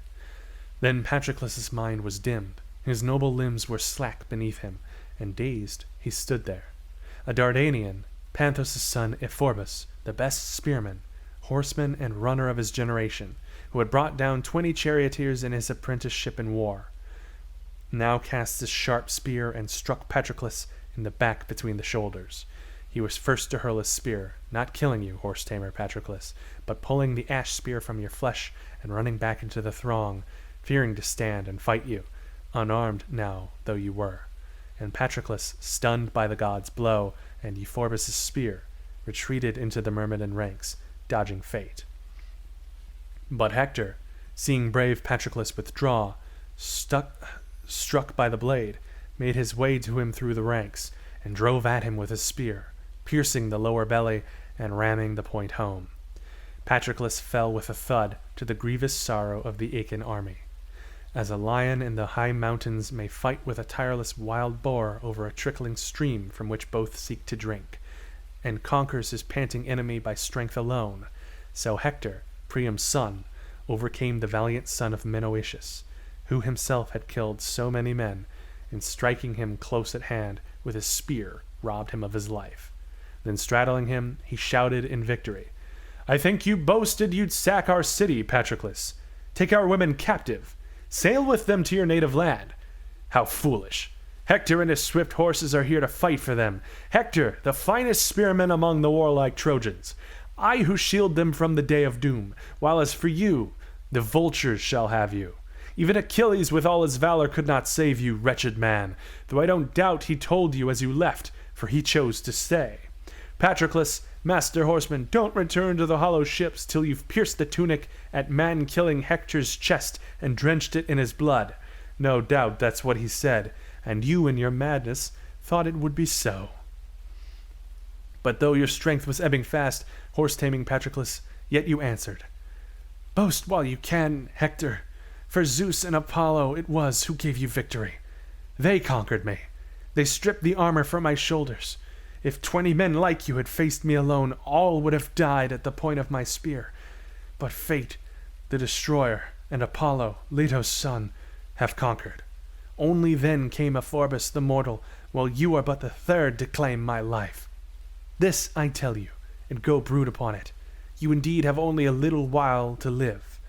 Then Patroclus' mind was dimmed, his noble limbs were slack beneath him, and dazed he stood there. A Dardanian, Panthos' son Ephorbus, the best spearman, horseman, and runner of his generation, who had brought down 20 charioteers in his apprenticeship in war, now cast his sharp spear and struck Patroclus in the back between the shoulders. He was first to hurl his spear, not killing you, horse-tamer Patroclus, but pulling the ash spear from your flesh and running back into the throng, fearing to stand and fight you, unarmed now though you were. And Patroclus, stunned by the god's blow and Euphorbus' spear, retreated into the Myrmidon ranks, dodging fate. But Hector, seeing brave Patroclus withdraw, struck by the blade, made his way to him through the ranks, and drove at him with his spear, piercing the lower belly and ramming the point home. Patroclus fell with a thud, to the grievous sorrow of the Achaean army. As a lion in the high mountains may fight with a tireless wild boar over a trickling stream from which both seek to drink, and conquers his panting enemy by strength alone, so Hector, Priam's son, overcame the valiant son of Menoetius, who himself had killed so many men, and striking him close at hand with his spear, robbed him of his life. Then straddling him, he shouted in victory, "I think you boasted you'd sack our city, Patroclus. Take our women captive. Sail with them to your native land. How foolish! Hector and his swift horses are here to fight for them. Hector, the finest spearman among the warlike Trojans. I who shield them from the day of doom, while as for you, the vultures shall have you. Even Achilles with all his valor could not save you, wretched man, though I don't doubt he told you as you left, for he chose to stay. Patroclus, master horseman, don't return to the hollow ships till you've pierced the tunic at man-killing Hector's chest and drenched it in his blood. No doubt that's what he said, and you in your madness thought it would be so. But though your strength was ebbing fast, horse-taming Patroclus, yet you answered, 'Boast while you can, Hector, for Zeus and Apollo it was who gave you victory. They conquered me. They stripped the armor from my shoulders. If 20 men like you had faced me alone, all would have died at the point of my spear. But fate, the destroyer, and Apollo, Leto's son, have conquered. Only then came Ephorbus the mortal, while you are but the third to claim my life. This I tell you, and go brood upon it. You indeed have only a little while to live.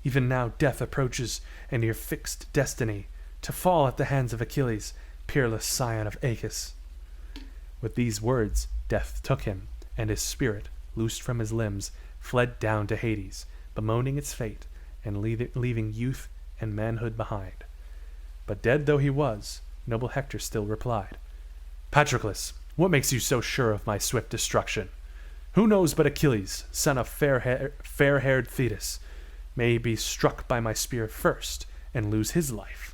Even now death approaches, and your fixed destiny, to fall at the hands of Achilles, peerless scion of Aeacus.' With these words, death took him, and his spirit, loosed from his limbs, fled down to Hades, bemoaning its fate, and leaving youth and manhood behind. But dead though he was, noble Hector still replied, Patroclus, what makes you so sure of my swift destruction? Who knows but Achilles, son of fair-haired Thetis, may be struck by my spear first and lose his life?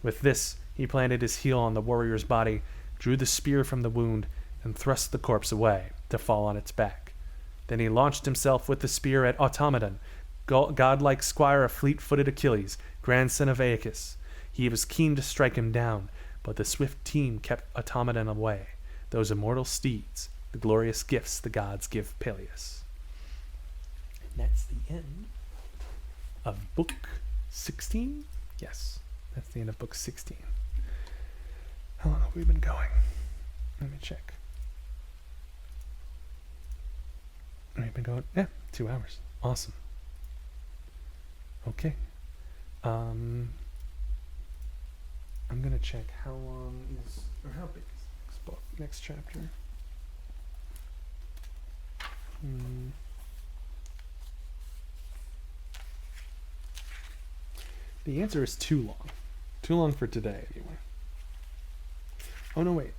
With this, he planted his heel on the warrior's body, drew the spear from the wound, and thrust the corpse away to fall on its back. Then he launched himself with the spear at Automedon, godlike squire of fleet-footed Achilles, grandson of Aeacus. He was keen to strike him down, but the swift team kept Automedon away, those immortal steeds, the glorious gifts the gods give Peleus. And that's the end of book 16? Yes, that's the end of book 16. How long have we been going? Let me check. We've been going, 2 hours. Awesome. Okay. I'm gonna check how long is, or how big is the next book, next chapter. The answer is too long. Too long for today, anyway. Oh, no, wait.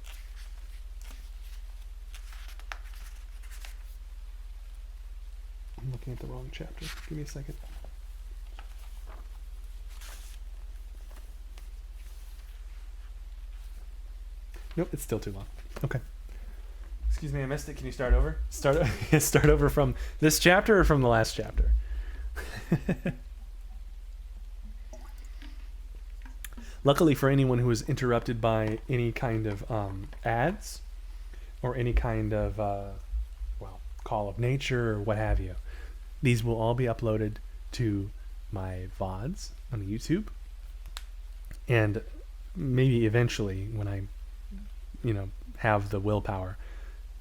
I'm looking at the wrong chapter. Give me a second. Nope, it's still too long. Okay. Excuse me, I missed it. Can you start over? Start over from this chapter or from the last chapter? Luckily for anyone who is interrupted by any kind of ads or any kind of, call of nature or what have you, these will all be uploaded to my VODs on YouTube. And maybe eventually, when I, have the willpower,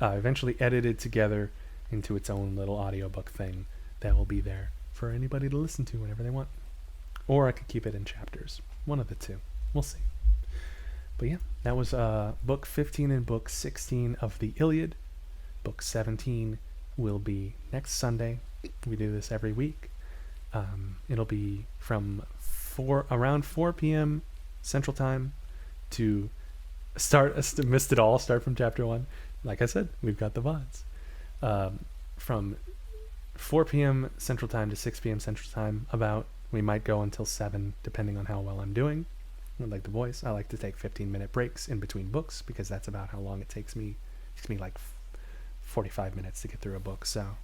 eventually edited together into its own little audiobook thing that will be there for anybody to listen to whenever they want. Or I could keep it in chapters. One of the two. We'll see. But yeah, that was book 15 and book 16 of the Illiad. Book 17 will be next Sunday. We do this every week. It'll be from around 4 p.m. Central Time to missed it all, start from chapter 1. Like I said, we've got the VODs. From 4 p.m. Central Time to 6 p.m. Central Time, we might go until 7, depending on how well I'm doing. Like the voice, I like to take 15-minute breaks in between books because that's about how long it takes me. It takes me like 45 minutes to get through a book, so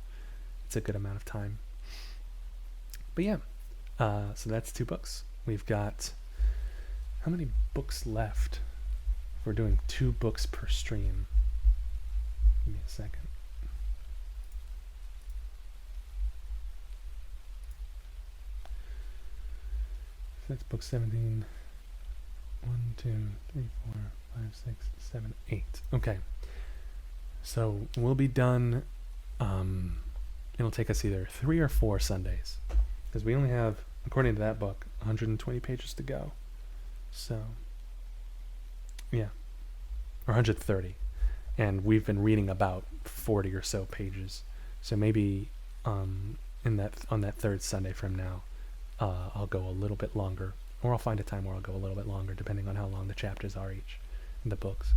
it's a good amount of time. But yeah, so that's 2 books. We've got, how many books left? We're doing 2 books per stream. Give me a second. So that's book 17. 1, 2, 3, 4, 5, 6, 7, 8. Okay. So we'll be done. It'll take us either 3 or 4 Sundays, because we only have, according to that book, 120 pages to go. So, yeah, or 130, and we've been reading about 40 or so pages. So maybe on that 3rd Sunday from now, I'll go a little bit longer, or I'll find a time where I'll go a little bit longer, depending on how long the chapters are each in the books,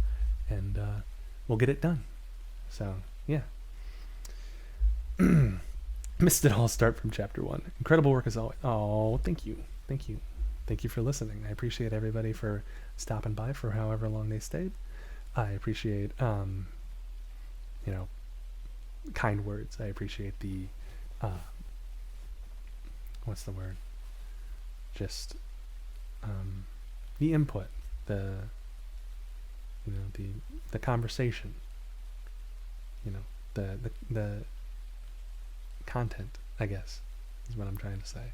and we'll get it done. So yeah. Missed it all, start from chapter 1. Incredible work as always. Oh, thank you for listening. I appreciate everybody for stopping by for however long they stayed. I appreciate kind words. I appreciate the what's the word, just the input, the conversation, the content, I guess, is what I'm trying to say.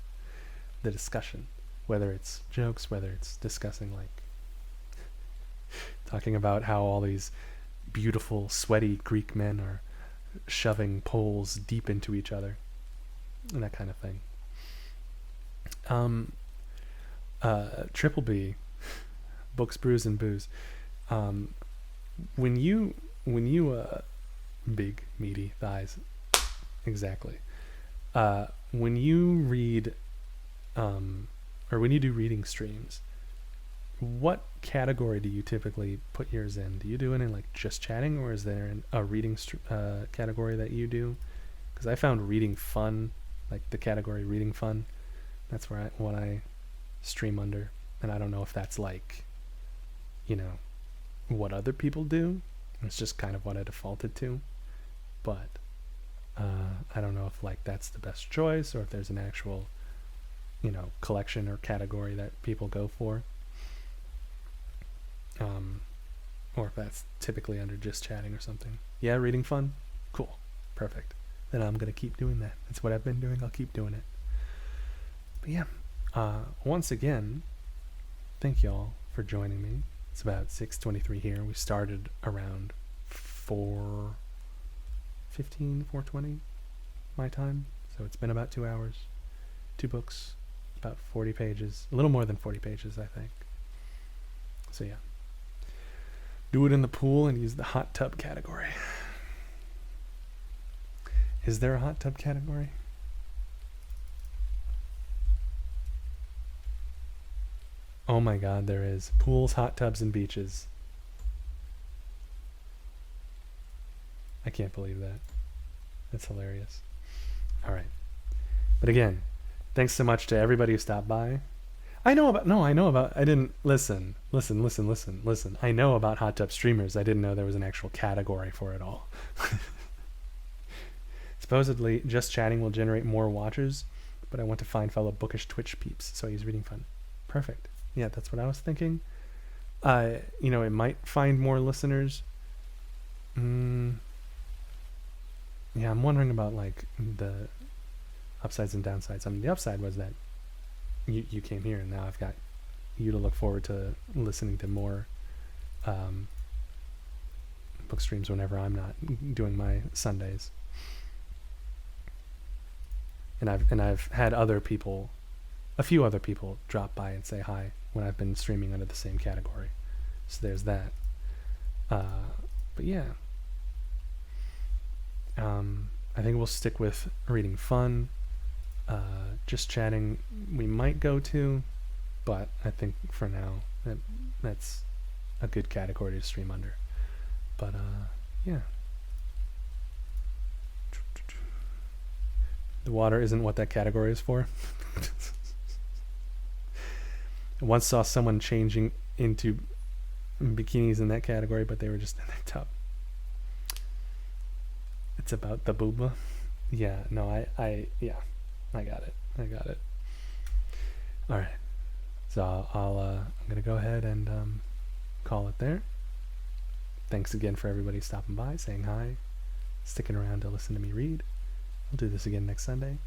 The discussion, whether it's jokes, whether it's discussing, like, talking about how all these beautiful, sweaty Greek men are shoving poles deep into each other, and that kind of thing. Triple B, Books, Brews, and Booze. When you big, meaty thighs, exactly. When you read, or when you do reading streams, what category do you typically put yours in? Do you do it in like just chatting, or is there a reading category that you do? Because I found reading fun, like the category reading fun. That's where what I stream under, and I don't know if that's like, you know, what other people do. It's just kind of what I defaulted to, but I don't know if like that's the best choice, or if there's an actual, you know, collection or category that people go for, or if that's typically under just chatting or something. Yeah, reading fun, cool, perfect. Then I'm gonna keep doing that. That's what I've been doing. I'll keep doing it. But yeah, once again, thank y'all for joining me. It's about 6:23 here. We started around 4:15, 4:20 my time. So it's been about 2 hours. 2 books, about 40 pages. A little more than 40 pages, I think. So yeah. Do it in the pool and use the hot tub category. Is there a hot tub category? Oh my god, there is. Pools, hot tubs, and beaches. I can't believe that. That's hilarious. Alright. But again, thanks so much to everybody who stopped by. I know about listen. I know about hot tub streamers. I didn't know there was an actual category for it all. Supposedly, just chatting will generate more watchers, but I want to find fellow bookish Twitch peeps, so I use reading fun. Perfect. Yeah, that's what I was thinking. You know, it might find more listeners. Yeah, I'm wondering about like the upsides and downsides. I mean, the upside was that you came here, and now I've got you to look forward to listening to more book streams whenever I'm not doing my Sundays. And I've had a few other people drop by and say hi when I've been streaming under the same category. So there's that. But yeah. I think we'll stick with reading fun. Just chatting we might go to, but I think for now that's a good category to stream under. But yeah. The water isn't what that category is for. I once saw someone changing into bikinis in that category, but they were just in their tub. It's about the booba. Yeah, no, I got it. All right. So I'm gonna go ahead and call it there. Thanks again for everybody stopping by, saying hi, sticking around to listen to me read. We'll do this again next Sunday.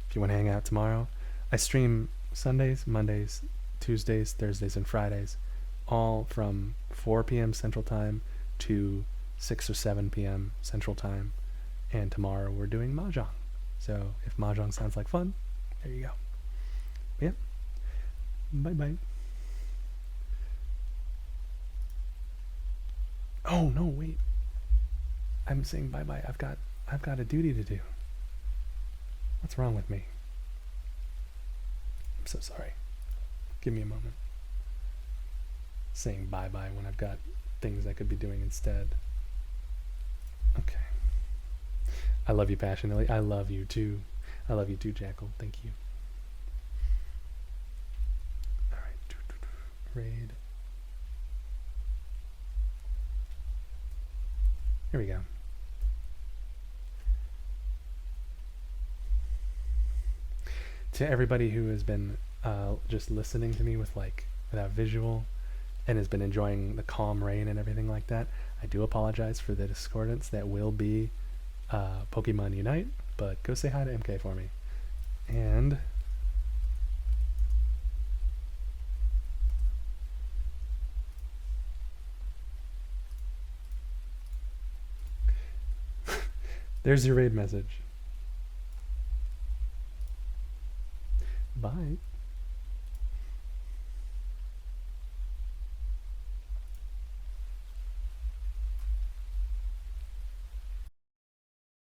If you want to hang out tomorrow, I stream Sundays, Mondays, Tuesdays, Thursdays, and Fridays, all from 4 p.m. Central Time to 6 or 7 p.m. Central Time. And tomorrow we're doing Mahjong. So if Mahjong sounds like fun, there you go. Yep. Bye-bye. Oh, no, wait. I'm saying bye-bye. I've got a duty to do. What's wrong with me? I'm so sorry. Give me a moment. Saying bye-bye when I've got things I could be doing instead. Okay. I love you passionately. I love you too. I love you too, Jackal. Thank you. Alright. Raid. Here we go. To everybody who has been just listening to me without visual and has been enjoying the calm rain and everything like that, I do apologize for the discordance that will be Pokemon Unite, but go say hi to MK for me. And there's your raid message.